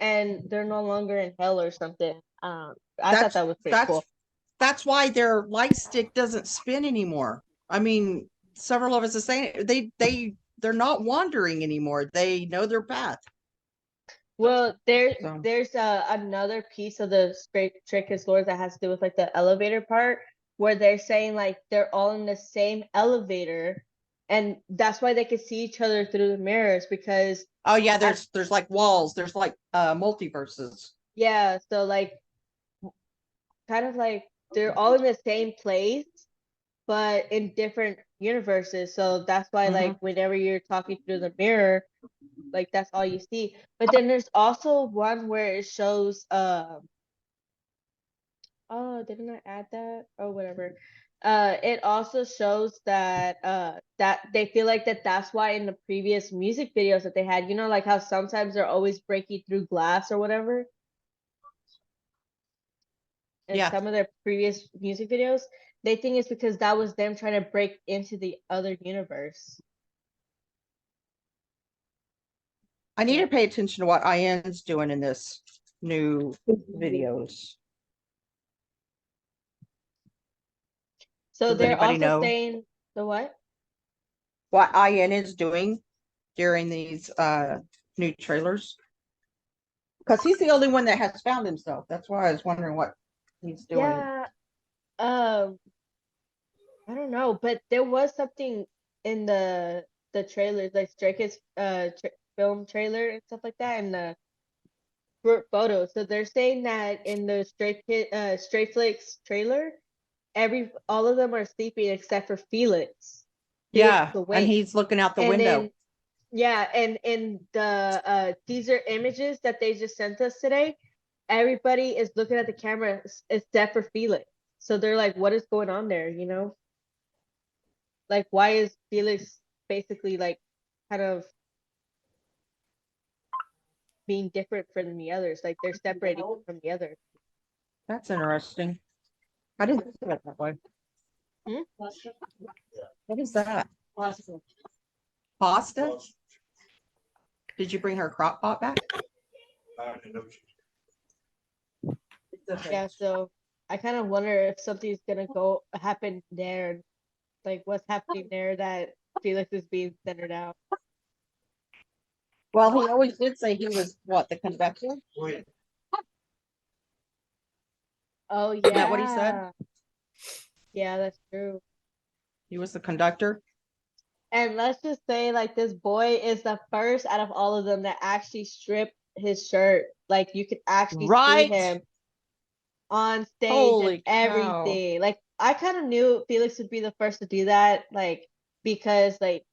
and they're no longer in hell or something. I thought that was pretty cool. That's why their light stick doesn't spin anymore. I mean, several of us are saying they're not wandering anymore. They know their path. Well, there's another piece of the Stray Kids lore that has to do with like the elevator part, where they're saying like they're all in the same elevator, and that's why they can see each other through the mirrors, because there's like walls, there's like multiverses. Yeah, so like kind of like they're all in the same place but in different universes, so that's why like whenever you're talking through the mirror, like that's all you see. But then there's also one where it shows oh, didn't I add that? Oh, whatever. It also shows that that they feel like that's why in the previous music videos that they had, you know, like how sometimes they're always breaking through glass or whatever. In some of their previous music videos, they think it's because that was them trying to break into the other universe. I need to pay attention to what Ian's doing in this new videos. So they're also saying the what? What Ian is doing during these new trailers. Because he's the only one that has found himself. That's why I was wondering what he's doing. Yeah. I don't know, but there was something in the trailers, like Stray Kids film trailer and stuff like that, and the group photos. So they're saying that in the Stray Flix trailer, all of them are sleeping except for Felix. Yeah, Felix is and awake. he's looking out the And window. then yeah, and in the teaser images that they just sent us today, everybody is looking at the camera except for Felix. So they're like, what is going on there, you know? Like, why is Felix basically like kind of being different from the others? Like they're separating from the others. That's interesting. I didn't think of it that way. Hmm? What is that? Pasta? Did you bring her crock pot back? Yeah, so I kind of wonder if something's gonna happen there, like what's happening there that Felix is being centered out. Well, he always did say he was what, the conductor? Oh Isn't that what he said? Yeah, that's true. He was the conductor. And let's just say, like, this boy is the first out of all of them that actually stripped his shirt. Like, you could actually see Right. him on stage Holy and cow. everything. Like, I kind of knew Felix would be the first to do that, like, because like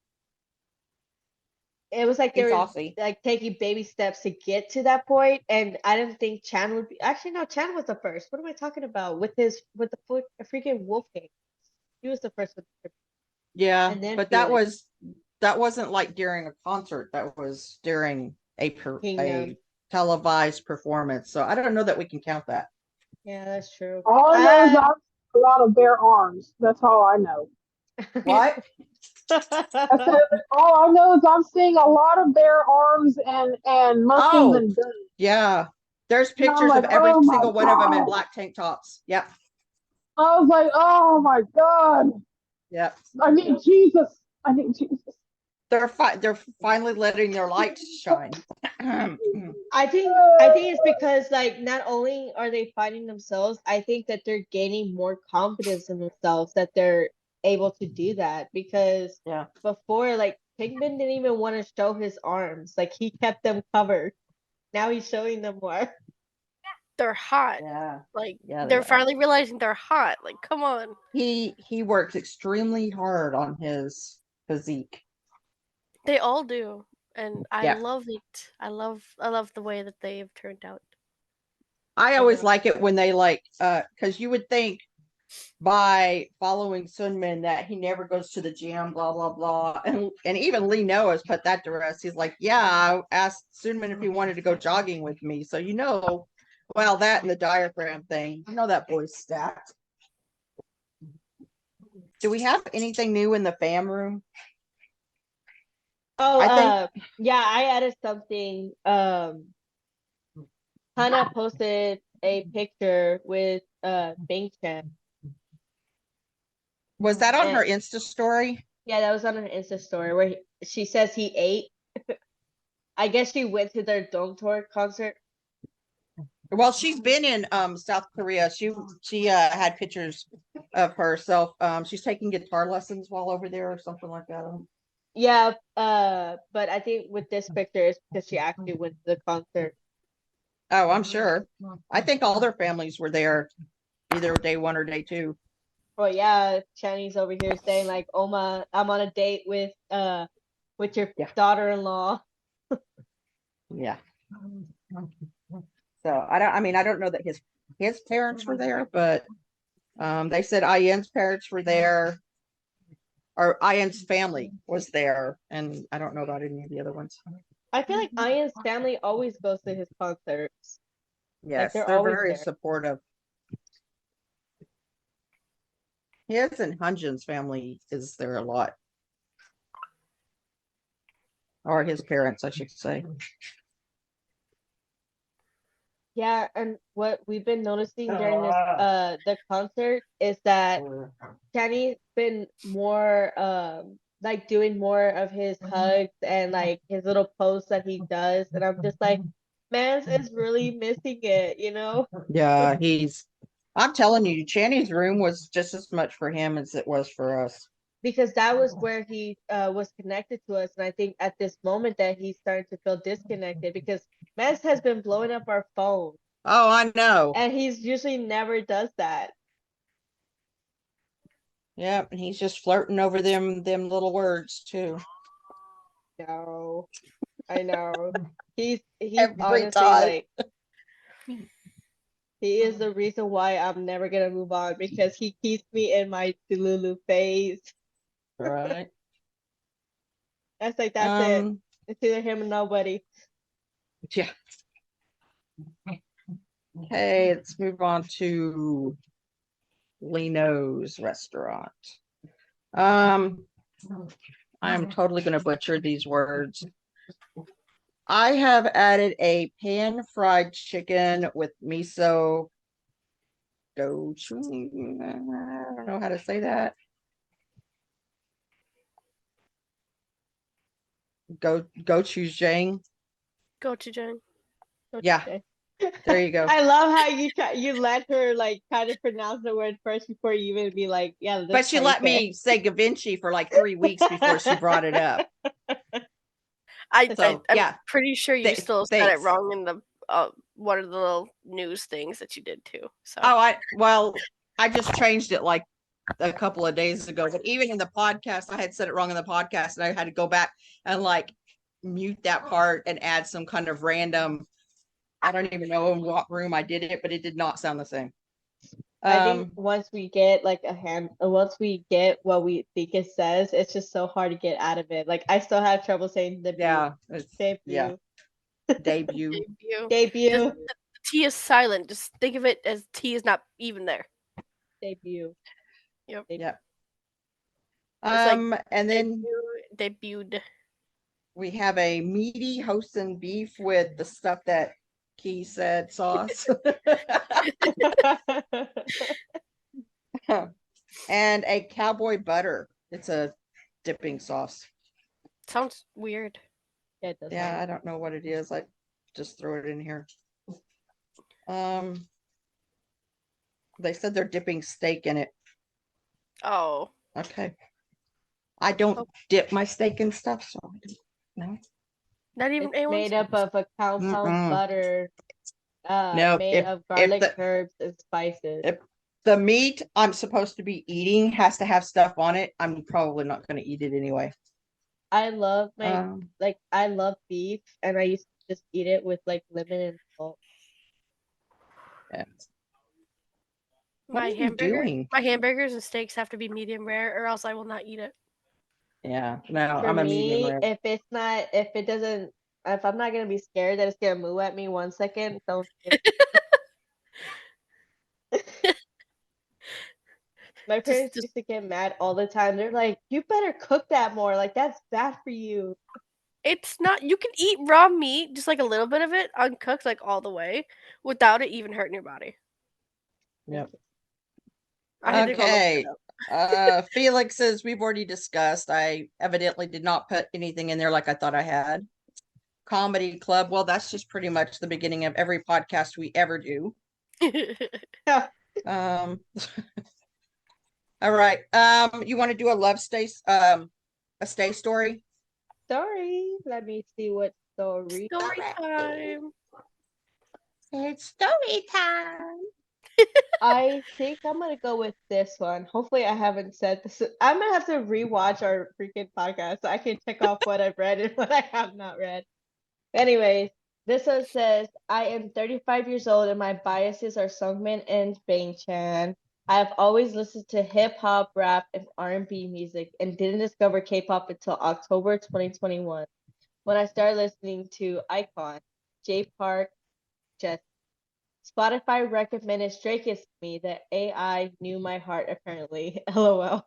it was like they He's were saucy. like taking baby steps to get to that point, and I didn't think Chan would be. Actually, no, Chan was the first. What am I talking about? With the freaking Wolf King, he was the first with the Yeah, And then but Felix. that wasn't like during a concert. That was during a Kingdom. televised performance. So I don't know that we can count that. Yeah, that's true. All I know is I have a lot of bare arms. That's all I know. What? I said all I know is I'm seeing a lot of bare arms and muscles Oh, and guns. yeah. There's And I'm pictures like, of every oh my single one of them in God. black tank tops. Yep. I was like, oh my God. Yep. I need Jesus. I need Jesus. They're finally letting their light shine. I think it's because like not only are they finding themselves, I think that they're gaining more confidence in themselves that they're able to do that, because Yeah. before, like, Pigman didn't even want to show his arms. Like, he kept them covered. Now he's showing them more. They're hot. Yeah. Like Yeah, they they're are. finally realizing they're hot. Like, come on. He works extremely hard on his physique. They all do. And I Yeah. love it. I love the way that they've turned out. I always like it when they because you would think by following Sunmin that he never goes to the gym, blah blah blah, and even Lee Noah has put that to rest. He's like, yeah, I asked Sunmin if he wanted to go jogging with me, so well, that and the diaphragm thing, that boy's stacked. Do we have anything new in the fam room? Oh, yeah, I added something. Hannah posted a picture with Bing Chen. Was that on her Insta story? Yeah, that was on her Insta story where she says he ate. I guess she went to their Dome Tour concert. Well, she's been in South Korea. She had pictures of herself. She's taking guitar lessons while over there or something like that. Yeah, but I think with this picture it's because she actually went to the concert. Oh, I'm sure. I think all their families were there, either day one or day two. Well, yeah, Channy's over here saying like, "Oma, I'm on a date with your daughter-in-law." Yeah. So I don't know that his parents were there, but they said Ian's parents were there, or Ian's family was there, and I don't know about any of the other ones. I feel like Ian's family always goes to his concerts. Yes, they're they're always very there. supportive. His and Hunjin's family is there a lot. Or his parents, I should say. Yeah, and what we've been noticing during this the concert is that Channy's been more like doing more of his hugs and like his little posts that he does, and I'm just like, Mans is really missing it, you know? Yeah, I'm telling you, Channy's room was just as much for him as it was for us. Because that was where he was connected to us, and I think at this moment that he's starting to feel disconnected because Mans has been blowing up our phone. Oh, I know. And he's usually never does that. Yep, and he's just flirting over them little words too. No, I know. He's Every honestly time. like he is the reason why I'm never gonna move on because he keeps me in my Delulu phase. Right. That's it. Um, It's either him or nobody. yeah. Okay, let's move on to Lino's restaurant. I am totally gonna butcher these words. I have added a pan fried chicken with miso. I don't know how to say that. Gochujang. Gochujang. Yeah, there you go. I love how you let her like kind of pronounce the word first before you even be like, yeah, that's But she how you let say me say Gavinci for like 3 weeks before she brought it up. I'm Yeah. pretty sure you still said it Thanks. wrong in the one of the little news things that you did too. So Oh, I just changed it like a couple of days ago. But even in the podcast, I had said it wrong in the podcast, and I had to go back and like mute that part and add some kind of random. I don't even know in what room I did it, but it did not sound the same. I think once we get like once we get what we think it says, it's just so hard to get out of it. Like I still have trouble saying debut. Yeah, Debut. Yeah. Debut. Debut. The T is silent. Just think of it as T is not even there. Debut. Yep. Yep. It's and then debuted. We have a meaty Hosen beef with the stuff that Key said sauce. And a cowboy butter. It's a dipping sauce. Sounds weird. Yeah, I don't know what it is. I just throw it in here. They said they're dipping steak in it. Oh. Okay. I don't dip my steak in stuff, so no. Not even it's made up of a compound butter No, made of garlic, herbs, and spices. If the meat I'm supposed to be eating has to have stuff on it, I'm probably not going to eat it anyway. I love I love beef, and I used to just eat it with like lemon and salt. Yeah. My hamburgers and steaks have to be medium rare, or else I will not eat it. Yeah, no, For I'm a me, medium rare. if I'm not gonna be scared that it's gonna move at me 1 second, don't. My parents used to get mad all the time. They're like, "You better cook that more. Like that's bad for you." It's not. You can eat raw meat, just like a little bit of it, uncooked, like all the way, without it even hurting your body. Yep. I had to go look it Okay. Felix's we've already discussed. I evidently did not put anything in there like I thought I had. Comedy Club. Well, that's just pretty much the beginning of every podcast we ever do. All right. You want to do a love stay a stay story? Story. Let me see what story. Story time. It's story time. I think I'm gonna go with this one. Hopefully, I haven't said this. I'm gonna have to rewatch our freaking podcast so I can check off what I've read and what I have not read. Anyways, this one says, I am 35 years old and my biases are Sungmin and Bang Chan. I have always listened to hip hop, rap, and R&B music and didn't discover K-pop until October 2021 when I started listening to iKON, J Park, Jess. Spotify recommended Stray Kids to me. The AI knew my heart apparently. LOL.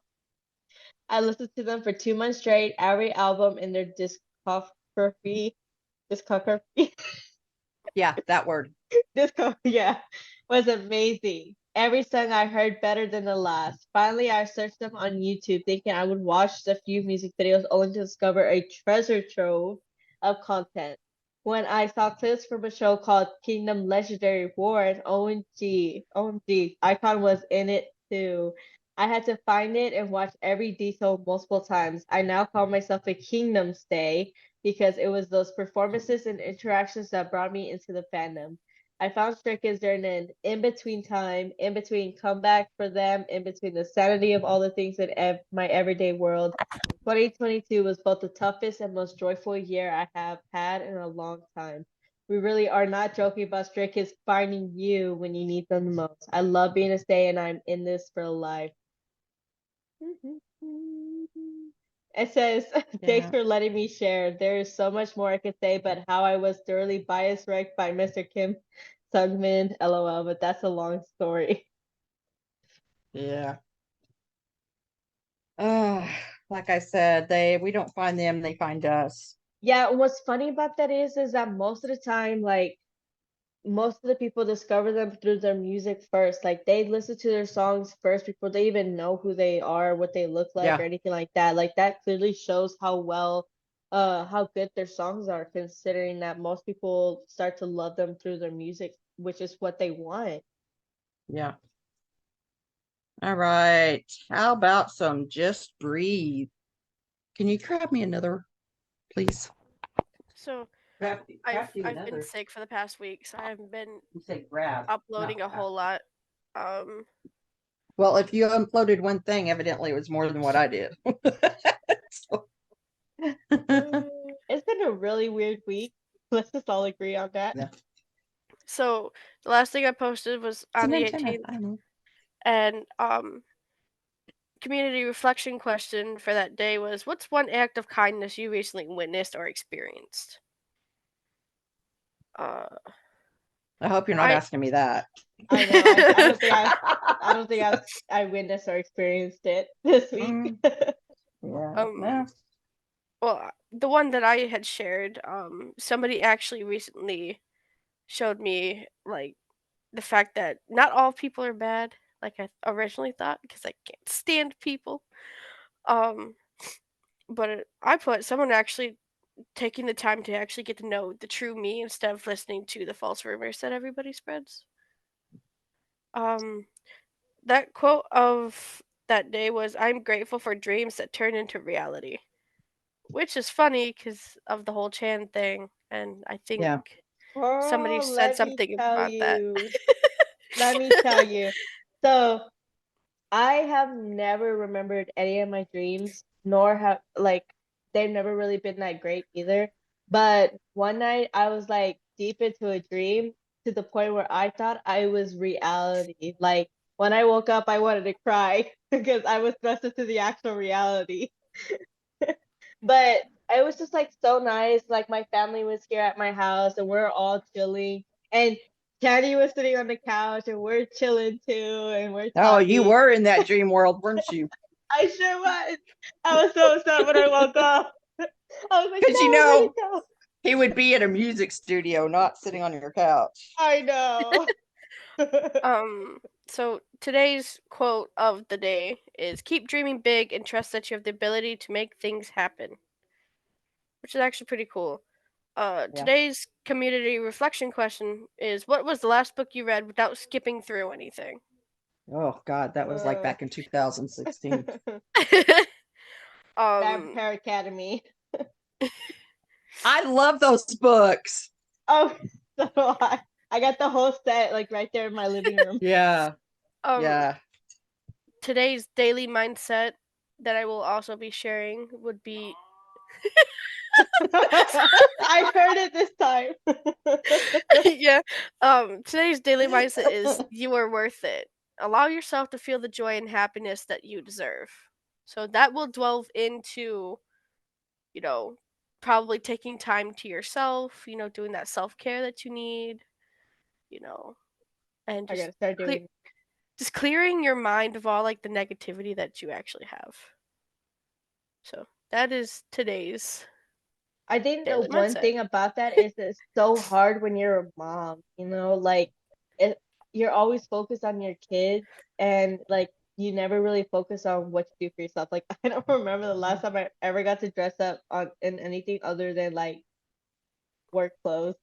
I listened to them for 2 months straight, every album in their discography. Yeah, that word. Yeah, was amazing. Every song I heard better than the last. Finally, I searched them on YouTube thinking I would watch a few music videos only to discover a treasure trove of content. When I saw clips from a show called Kingdom Legendary War and OMG, Icon was in it too. I had to find it and watch every detail multiple times. I now call myself a Kingdom Stay because it was those performances and interactions that brought me into the fandom. I found Stray Kids during an in-between time, in between comeback for them, in between the sanity of all the things in my everyday world. 2022 was both the toughest and most joyful year I have had in a long time. We really are not joking about Stray Kids finding you when you need them the most. I love being a stay and I'm in this for life. It says, thanks Yeah. for letting me share. There is so much more I could say, but how I was thoroughly bias wrecked by Mr. Kim Sungmin, lol, but that's a long story. Yeah. Like I said, we don't find them, they find us. Yeah, what's funny about that is that most of the time, like, most of the people discover them through their music first. Like they listen to their songs first before they even know who they are, what they look like, Yeah. or anything like that. Like that clearly shows how good their songs are, considering that most people start to love them through their music, which is what they want. Yeah. All right. How about some Just Breathe? Can you grab me another, please? So Crafty I've been another. sick for the past week, so I haven't been You said grab. uploading not a whole lot. Um, Well, if you uploaded one thing, evidently it was more than what I did. So- It's been a really weird week. Let's just all agree on that. Yeah. so the last thing I posted was It's on an the antenna, 18th, I know. and community reflection question for that day was, what's one act of kindness you recently witnessed or experienced? I hope you're not I- asking me that. I know. I don't think I witnessed or experienced it this week. Yeah. Well, the one that I had shared, somebody actually recently showed me like the fact that not all people are bad, like I originally thought, because I can't stand people. But I put someone actually taking the time to actually get to know the true me instead of listening to the false rumors that everybody spreads. That quote of that day was, "I'm grateful for dreams that turn into reality," which is funny because of the whole Chan thing, and I think Yeah. somebody Oh, said let me something tell about that. you. Let me tell you. So, I have never remembered any of my dreams, nor have they've never really been that great either. But one night I was like deep into a dream to the point where I thought I was reality. Like when I woke up, I wanted to cry because I was thrust into the actual reality. But it was just like so nice. Like my family was here at my house and we're all chilling. And Caddy was sitting on the couch and we're chilling too and we're Oh, you talking. were in that dream world, weren't you? I sure was. I was so upset when I woke up. I was like, Because no, where'd it go? he would be at a music studio, not sitting on your couch. I know. So today's quote of the day is, keep dreaming big and trust that you have the ability to make things happen, which is actually pretty cool. Yeah. Today's community reflection question is, what was the last book you read without skipping through anything? Oh God, that was like back in 2016. Vampire Academy. I love those books. Oh, so do I. I got the whole set like right there in my living room. Yeah. Yeah. Today's daily mindset that I will also be sharing would be I heard it this time. yeah. Today's daily mindset is, you are worth it. Allow yourself to feel the joy and happiness that you deserve. So that will delve into, you know, probably taking time to yourself, doing that self-care that you need, and I just gotta start doing. just clearing your mind of all like the negativity that you actually have. So that is today's I think the daily one mindset. thing about that is it's so hard when you're a mom, like you're always focused on your kids and like you never really focus on what you do for yourself. Like I don't remember the last time I ever got to dress up in anything other than like work clothes.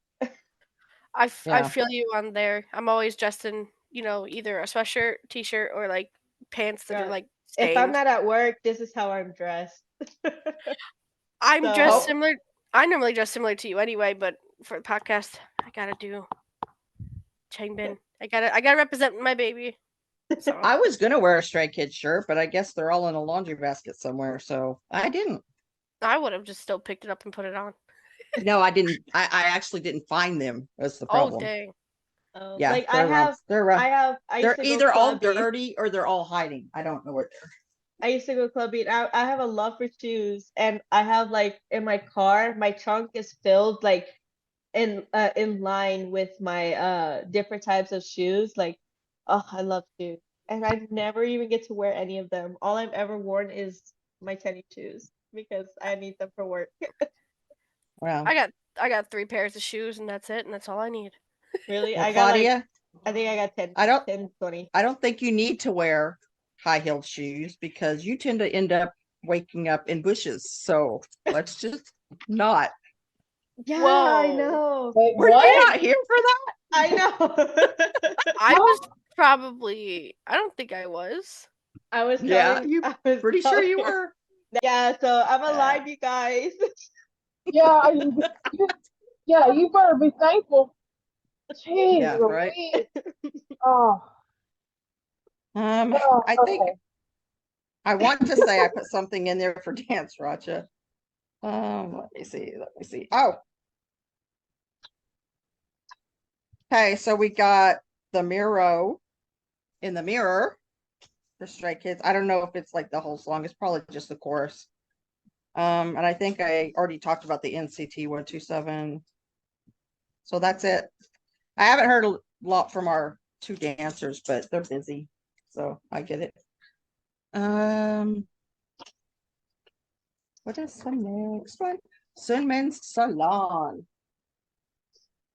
I Yeah. feel you on there. I'm always dressed in, either a sweatshirt, t-shirt, or like pants that are Yeah. like If I'm stained. not at work, this is how I'm dressed. I'm So- dressed similar. I normally dress similar to you anyway, but for the podcast, I gotta do Changbin. I gotta represent my baby. So I was gonna wear a Stray Kids shirt, but I guess they're all in a laundry basket somewhere, so I didn't. I would have just still picked it up and put it on. No, I didn't. I actually didn't find them. That's the Oh problem. dang. Yeah, Like they're around. They're around. I They're used to go either all clubbing. dirty or they're all hiding. I don't know where I used to go clubbing. I have a love for shoes, and I have like in my car, my trunk is filled like in line with my different types of shoes. Like, oh, I love shoes, and I never even get to wear any of them. All I've ever worn is my tennis shoes because I need them for work. Wow. I got 3 pairs of shoes and that's it, and that's all I need. Really, Well, I got like Claudia, I think I got 10, I don't 10, 20. I don't think you need to wear high-heeled shoes because you tend to end up waking up in bushes. So let's just not. Yeah, I Whoa. know. Wait, Were you what? not here for that? I know. I was probably I don't think I was. I was Yeah, telling, you I was pretty sure you telling- were. Yeah, so I'm Yeah. alive, you guys. Yeah, yeah, you better be thankful. Jeez, Yeah, right. Louise. Oh, oh, I think okay. I want to say I put something in there for Dance Racha. Let me see. Let me see. Oh. Okay, so we got the Miro in the mirror for Stray Kids. I don't know if it's like the whole song. It's probably just the chorus. And I think I already talked about the NCT 127. So that's it. I haven't heard a lot from our 2 dancers, but they're busy. So I get it. What is the next one? Sunman's Salon.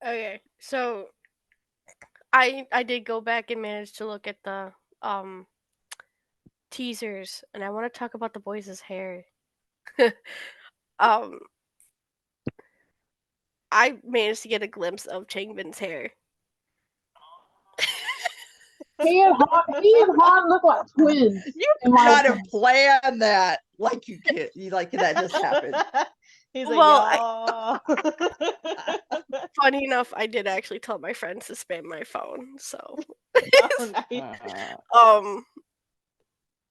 Okay, so I did go back and manage to look at the teasers, and I want to talk about the boys' hair. um, I managed to get a glimpse of Changbin's hair. He and Han look like twins. You in my gotta opinion. plan that like you can. You like that just happened. He's like, Well, y'all. Funny enough, I did actually tell my friends to spam my phone. So, Oh, nice.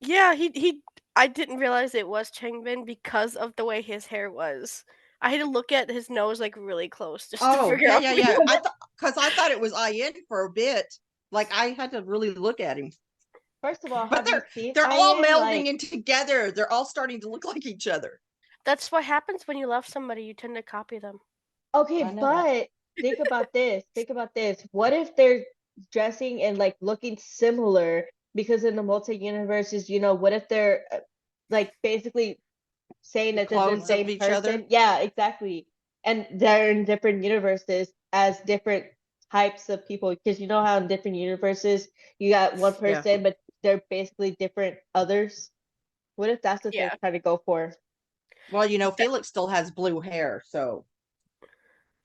yeah, he. I didn't realize it was Changbin because of the way his hair was. I had to look at his nose like really close just to Oh, figure yeah, out. yeah, yeah. I thought it was IN for a bit. Like I had to really look at him. First of all, But have you seen they're all IN? melding Like, in together. They're all starting to look like each other. That's what happens when you love somebody. You tend to copy them. okay, I know that. but think about this. Think about this. What if they're dressing and like looking similar? Because in the multi-universes, what if they're like basically saying that they're the Clones of same each person? other? Yeah, exactly. And they're in different universes as different types of people. Because you know how in different universes you got one Yeah. person, but they're basically different others. What if that's what Yeah. they're trying to go for? Well, Felix still has blue hair, so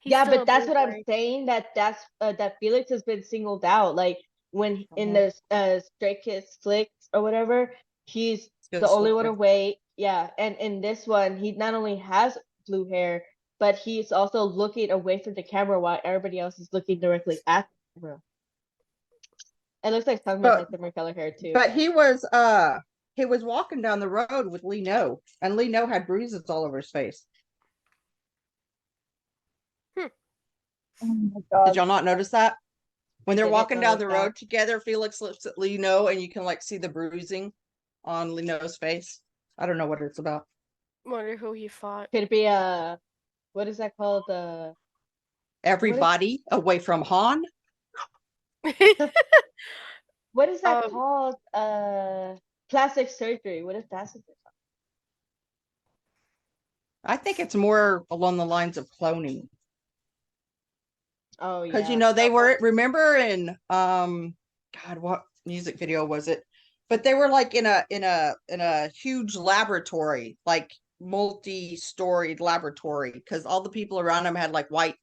He's Yeah, still but a that's blue what I'm boy. saying. That Felix has been singled out. Like when in Mhm. the Stray Kids flicks or whatever, he's Good the only one flick. away. Yeah, and in this one, he not only has blue hair, but he's also looking away from the camera while everybody else is looking directly at the camera. It looks like Sungmin But- has similar color hair too. But he was walking down the road with Lee No, and Lee No had bruises all over his face. Oh my Did god. y'all not notice that? When they're didn't walking down the notice that. road together, Felix looks at Lee No, and you can like see the bruising on Lee No's face. I don't know what it's about. Wonder who he fought. Could it be what is that called? Everybody away from Han. What is that Um, called? Plastic surgery. What if that's what they're I think it's more along the lines of cloning. Oh Because yeah. they were, remember in God, what music video was it? But they were like in a huge laboratory, like multi-storied laboratory, because all the people around them had like white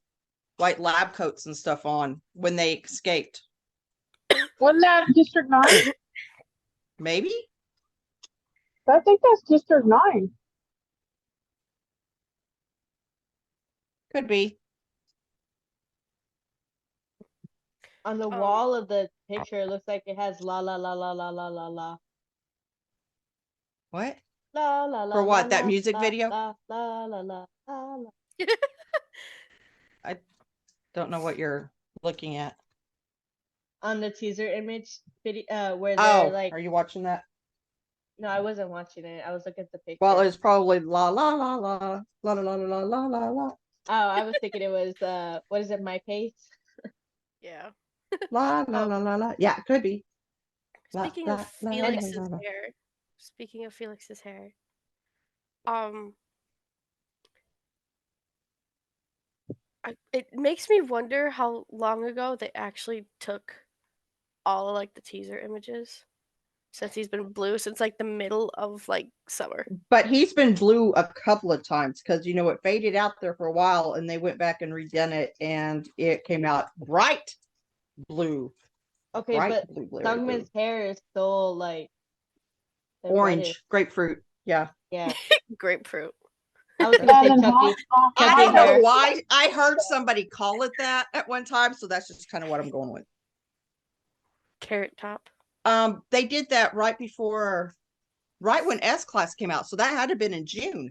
lab coats and stuff on when they escaped. Wasn't that District 9? Maybe? I think that's District 9. Could be. On the Um, wall of the picture, it looks like it has la la la la la la la la What? la la la For la what? That la music la video? la la la la la la. I don't know what you're looking at. On the teaser image video, where they're Oh, like, are you watching that? no, I wasn't watching it. I was looking at the picture. Well, it's probably la la la la la la la la la la la Oh, I was thinking it was what is it, My Pace? yeah. la la la la la. Yeah, it could be. La, Speaking la, of la, la, Felix's la, la. hair, speaking of Felix's hair, um, it makes me wonder how long ago they actually took all of, like, the teaser images, since he's been blue since like the middle of like summer. But he's been blue a couple of times because it faded out there for a while, and they went back and redone it, and it came out bright blue, Okay, bright but blue, blue, Sungmin's hair is still like the reddish. orange, grapefruit. Yeah. Yeah, Grapefruit. I was That gonna and say hot chunky. sauce. I Chunky don't know hair. why. I heard somebody call it that at one time, so that's just kind of what I'm going with. Carrot top. They did that right when S Class came out, so that had to have been in June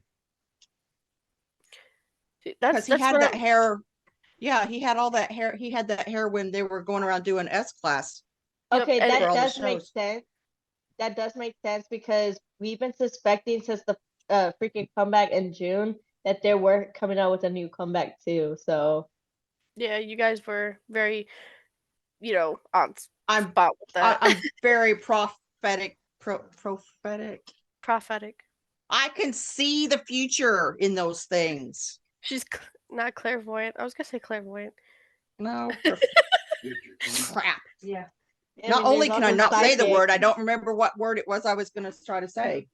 See, because he had what that hair. Yeah, he had all that hair. He had that hair when they were going around doing S Class. Yep, Okay, and that For all the does make shows. sense. That does make sense because we've been suspecting since the freaking comeback in June that they were coming out with a new comeback too. So yeah, you guys were very, on I'm spot with that. I'm very prophetic. Prophetic. Prophetic. I can see the future in those things. She's not clairvoyant. I was gonna say clairvoyant. No. Crap. Yeah. Not only can I there's not also say the psychic. word, I don't remember what word it was I was going to try to say.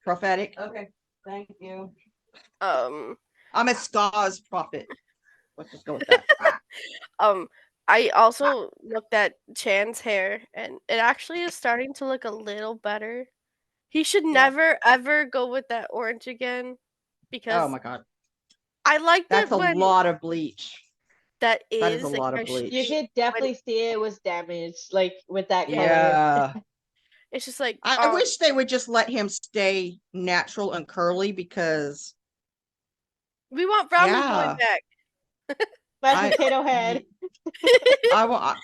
Prophetic. Okay. Thank you. Um, I'm a Skaz prophet. Let's just go with that. I also looked at Chan's hair, and it actually is starting to look a little better. He should never ever go with that orange again, because Oh my god. I liked That's it a when lot of bleach. that That is a like, lot of you guys should bleach. You be- could definitely see it was damaged, like with that color. Yeah. It's just like I wish they would just let him stay natural and curly because we want ramen Yeah. boy back. Mashed I- potato head. I want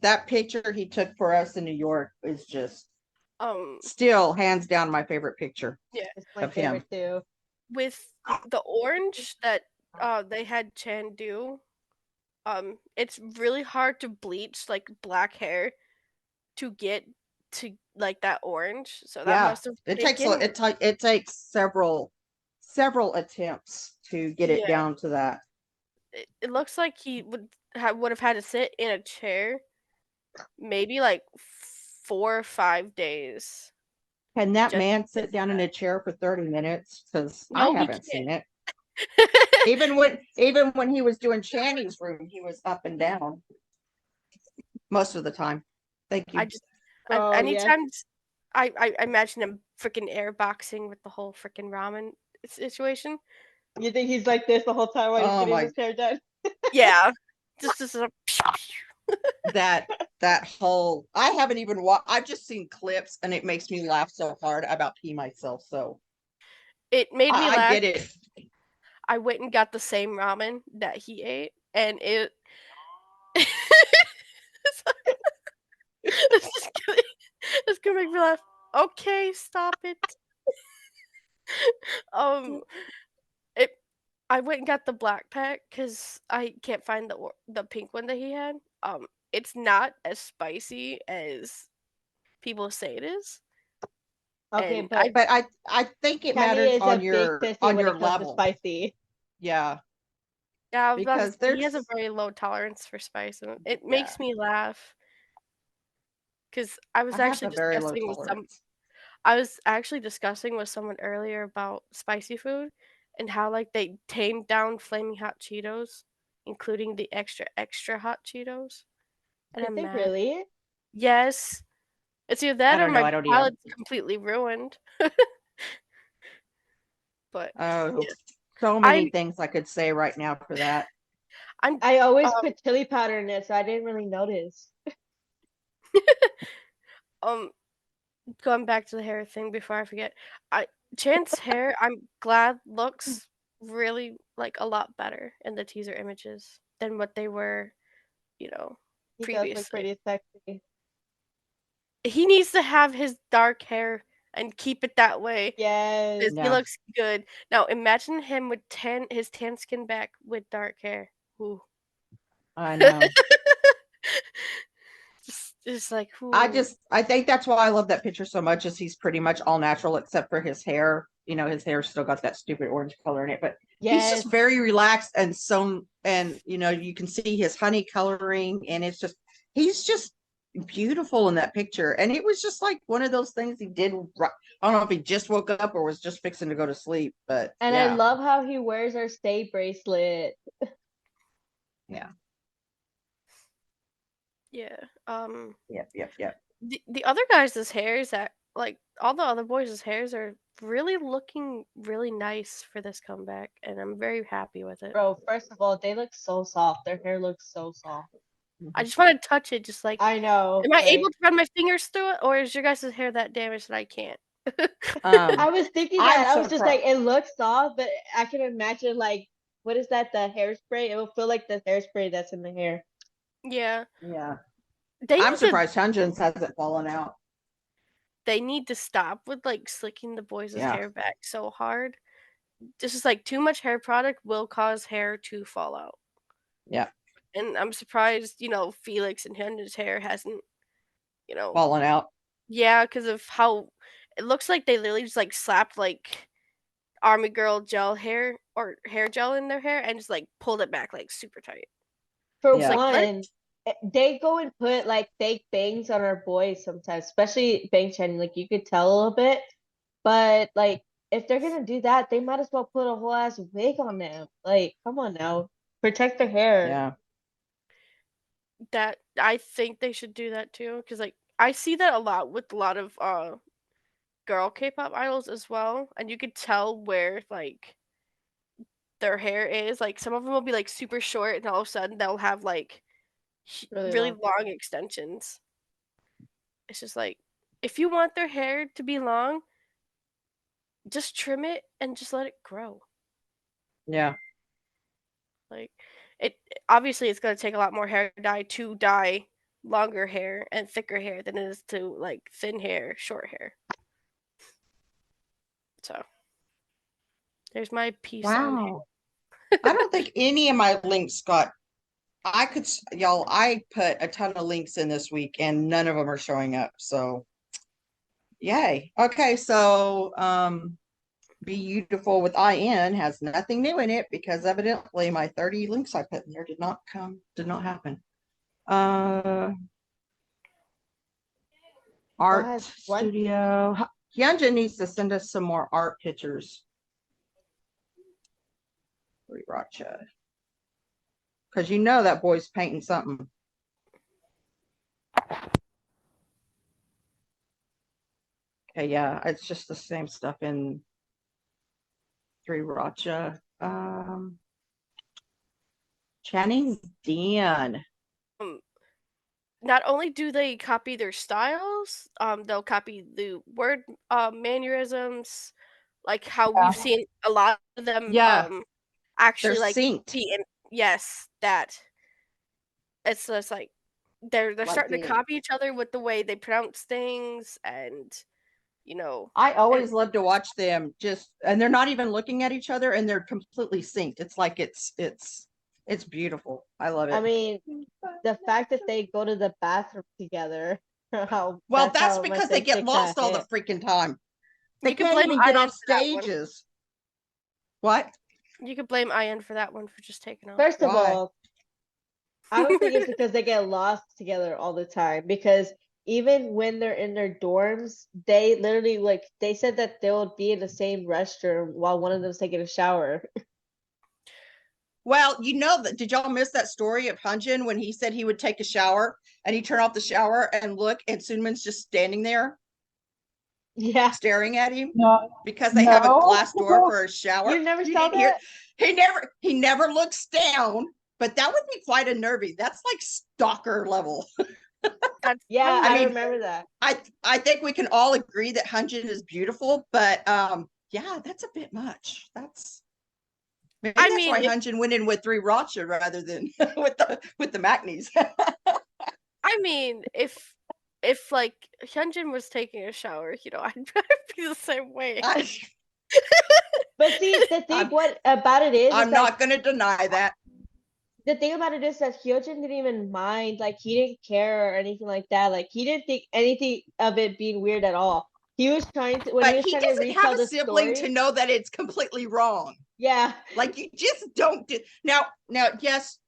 that picture he took for us in New York is just still hands down my favorite picture. It's my of him. favorite too. With the orange that they had Chan do, it's really hard to bleach like black hair to get to like that orange. So that Yeah. must have It takes taken it takes several attempts to get it Yeah. down to that. it looks like he would have had to sit in a chair maybe like 4 or 5 days. Can that Just man sit down in a chair for 30 minutes? Because No, I he haven't seen it. Even when he was doing Channy's room, he was up and down most of the time. Thank you. I just Oh, yeah. anytime I imagine him freaking airboxing with the whole freaking ramen situation. You think he's like this the whole time while he's Oh getting my- his hair done? Yeah. Just a that whole I haven't even I've just seen clips and it makes me laugh so hard about pee myself. So it made me I laugh. get it. I went and got the same ramen that he ate, and it. It's gonna make me laugh. Okay, stop it. It. I went and got the black pack because I can't find the pink one that he had. It's not as spicy as people say it is. Okay, And but But I think it Kenny matters is a on big your sissy on when your it comes to level. spicy. Yeah. Yeah, I was about to Because say, he has a there's very low tolerance for spice, and it makes me laugh. Because I was I have actually a very low discussing with tolerance. I was actually discussing with someone earlier about spicy food and how like they tamed down flaming hot Cheetos, including the extra hot Cheetos. And Did I'm they mad. really? Yes. It's either that or don't know, my I don't eat 'em. palate's completely ruined. But Oh, so many I things I could say right now for that. I always Um, put chili powder in it, so I didn't really notice. um, going back to the hair thing before I forget, Chan's hair, I'm glad looks really like a lot better in the teaser images than what they were, He does look previously. pretty sexy. He needs to have his dark hair and keep it that way Yes. because he Yeah. looks good. Now imagine him with his tan skin back with dark hair. Ooh. I know. Just like I think that's why I love that picture so much is he's pretty much all natural except for his hair. His hair's still got that stupid orange color in it, but he's Yes. just very relaxed and you can see his honey coloring and he's just beautiful in that picture. And it was just like one of those things he did. I don't know if he just woke up or was just fixing to go to sleep, but And yeah. I love how he wears our stay bracelet. Yeah. Yeah. Yep. The other guys' hairs that like all the other boys' hairs are really looking really nice for this comeback, and I'm very happy with it. Bro, first of all, they look so soft. Their hair looks so soft. I just want to touch it, just like I know. am I able to run my fingers through it, or is your guys' hair that damaged that I can't? I was thinking I'm that. I was just like, surprised. it looks soft, but I can imagine like what is that? The hairspray? It will feel like the hairspray that's in the hair. Yeah. Yeah. They I'm need to surprised Hunjin's hasn't fallen out. they need to stop with like slicking the boys' Yeah. hair back so hard. This is like too much hair product will cause hair to fall out. Yeah. And I'm surprised, Felix and Hyunjin's hair hasn't, Fallen out. yeah, because of how it looks like they literally just like slapped like Army Girl gel hair or hair gel in their hair and just like pulled it back like super tight. For Yeah. one, they go and put like fake bangs on our boys sometimes, especially Bang Chen. Like you could tell a little bit, but like if they're gonna do that, they might as well put a whole ass wig on them. Like, come on now, protect their hair. Yeah. That I think they should do that too, because like I see that a lot with a lot of girl K-pop idols as well, and you could tell where like their hair is. Like some of them will be like super short, and all of a sudden they'll have like really long extensions. It's just like if you want their hair to be long, just trim it and just let it grow. Yeah. Like it obviously it's gonna take a lot more hair dye to dye longer hair and thicker hair than it is to like thin hair, short hair. So there's my piece on hair. Wow. I don't think any of my links I put a ton of links in this week and none of them are showing up. So yay. Okay, so Beautiful with IN has nothing new in it because evidently my 30 links I put in there did not happen. Art Studio. Hyunjin needs to send us some more art pictures. Racha. Because that boy's painting something. Okay, yeah, it's just the same stuff in 3 Racha. Channing Dan. Not only do they copy their styles, they'll copy the word mannerisms, like how we've seen a lot of them actually they're like synced. Yes, that. It's just like they're Like starting to copy each other with the way they pronounce things and I always love to watch them and they're not even looking at each other and they're completely synced. It's like it's beautiful. I love it. I mean, the fact that they go to the bathroom together. That's because they get lost all the freaking time. They can't even get off stages. What? You could blame Ian for that one for just taking off. First of all, I don't think it's because they get lost together all the time, because even when they're in their dorms, they literally they said that they'll be in the same restroom while one of them's taking a shower. Well, did y'all miss that story of Hyunjin when he said he would take a shower and he turned off the shower and look and Sunmin's just standing there? Yeah. Staring at him because they have a glass door for a shower. You never saw that? He never looks down but that would be quite unnerving. That's like stalker level. That's Yeah, I I mean, remember that. I think we can all agree that Hyunjin is beautiful, but yeah, that's a bit much. Maybe I that's mean, why if- Hyunjin went in with 3 Racha rather than with the Macneys. I mean, if like Hyunjin was taking a shower, I'd be the same way. But see, the thing I'm- what about it is I'm that not going to deny that. the thing about it is that Hyojin didn't even mind, like he didn't care or anything like that. Like he didn't think anything of it being weird at all. He was trying to when he But was he trying to doesn't retell have a the sibling story. to know that it's completely wrong. Yeah. Like you just don't do now, yes,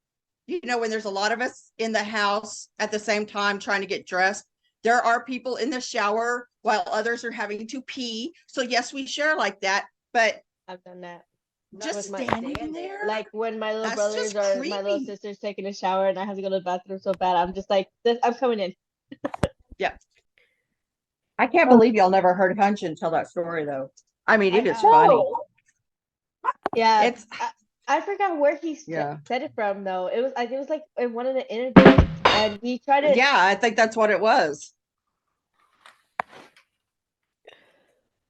when there's a lot of us in the house at the same time trying to get dressed, there are people in the shower while others are having to pee. So yes, we share like that, but I've done that. just with standing there, Like when my little that's brothers just or my little creepy. sister's taking a shower and I have to go to the bathroom so bad, I'm just like, I'm coming in. I can't believe y'all never heard Hyunjin tell that story though. I mean, it is funny. No. Yeah. It's I forgot where he Yeah. said it from though. It was like in one of the interviews and he tried to yeah, I think that's what it was.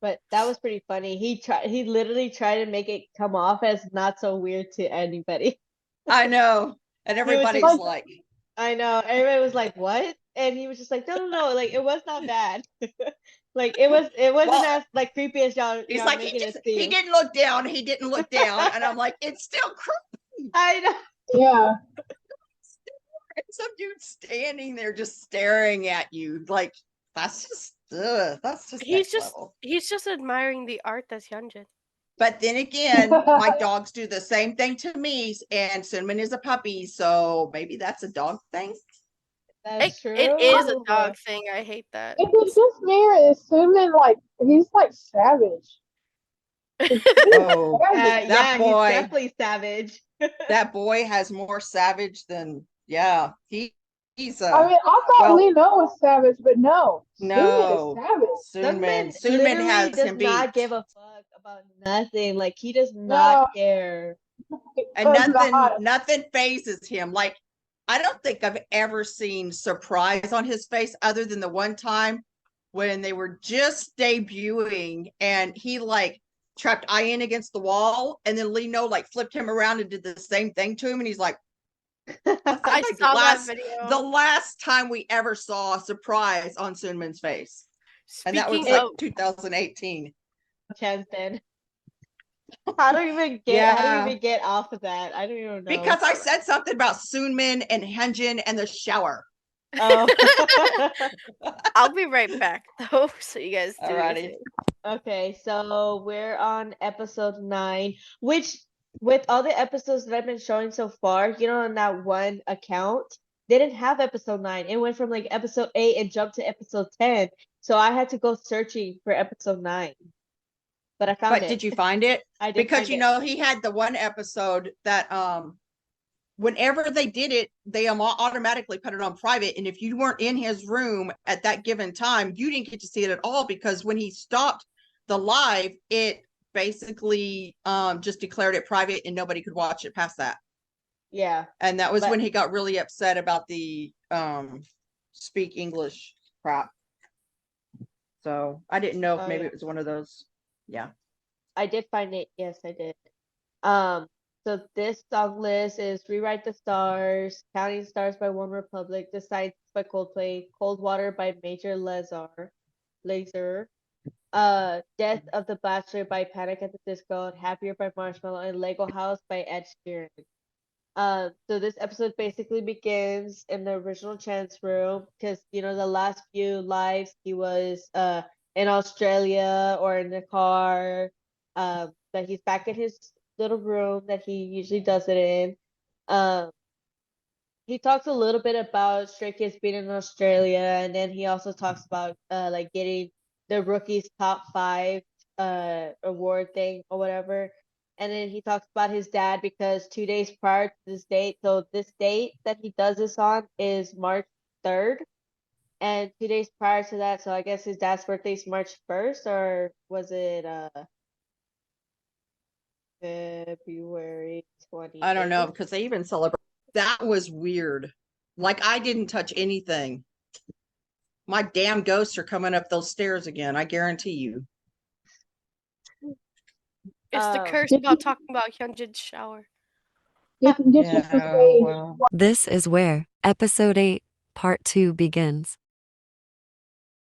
but that was pretty funny. He literally tried to make it come off as not so weird to anybody. I know. And He was everybody's just- like, I know. Everybody was like, "What?" And he was just like, "No. Like it was not bad. Like it wasn't Well, as like creepy as y'all. he's y'all like, making it he seem." didn't look down. He didn't look down. And I'm like, it's still creepy. I know. Yeah. Some dude standing there just staring at you. Like, that's just He's next just level. he's just admiring the art that's Hyunjin. But then again, my dogs do the same thing to me, and Cinnamon is a puppy, so maybe that's a dog thing. That's true. It is a dog thing. I hate that. If it's just me or is Suman like he's like savage. Oh, Savage. Yeah, boy. he's definitely savage. that boy has more savage than he's I mean, I thought well- Lino was savage, but no. No. Suman is savage. Sunmin literally has does him not beat. give a fuck about nothing. Like he does not No. care. And Does not. nothing phases him. Like, I don't think I've ever seen surprise on his face other than the one time when they were just debuting and he like trapped Ian against the wall and then Lino like flipped him around and did the same thing to him and he's like, I like saw the that video. last time we ever saw a surprise on Sunmin's face. And that was Speaking like of 2018. Chance then. How do you even get off of that? I don't even know. Because I said something about Sunmin and Hyunjin and the shower. Oh. I'll be right back though, so you guys do your Alrighty. thing. Okay, so we're on episode 9, which with all the episodes that I've been showing so far, on that one account, they didn't have episode 9. It went from like episode 8 and jumped to episode 10. So I had to go searching for episode 9. But I found it. But did you find it? I did Because find it. he had the one episode that whenever they did it, they automatically put it on private. And if you weren't in his room at that given time, you didn't get to see it at all because when he stopped the live, it basically just declared it private and nobody could watch it past that. Yeah. And that was But- when he got really upset about the speak English crap. So I didn't know if Oh, maybe yeah. it was one of those. Yeah. I did find it. Yes, I did. So this song list is Rewrite the Stars, Counting Stars by One Republic, The Sights by Coldplay, Cold Water by Major Lazer, Death of the Bachelor by Panic at the Disco, Happier by Marshmallow, and Lego House by Ed Sheeran. So this episode basically begins in the original Chance room because the last few lives he was in Australia or in the car. That he's back in his little room that he usually does it in. He talks a little bit about Stray Kids being in Australia, and then he also talks about like getting the rookies top 5 award thing or whatever. And then he talks about his dad because 2 days prior to this date, so this date that he does this on is March 3rd. And 2 days prior to that, so I guess his dad's birthday is March 1st, or was it February 20th? I don't know because they even celebrate That was weird. Like I didn't touch anything. My damn ghosts are coming up those stairs again. I guarantee you. It's the curse Did about you- talking about Hyunjin's shower. This was the stage. This is where episode 8, part 2 begins.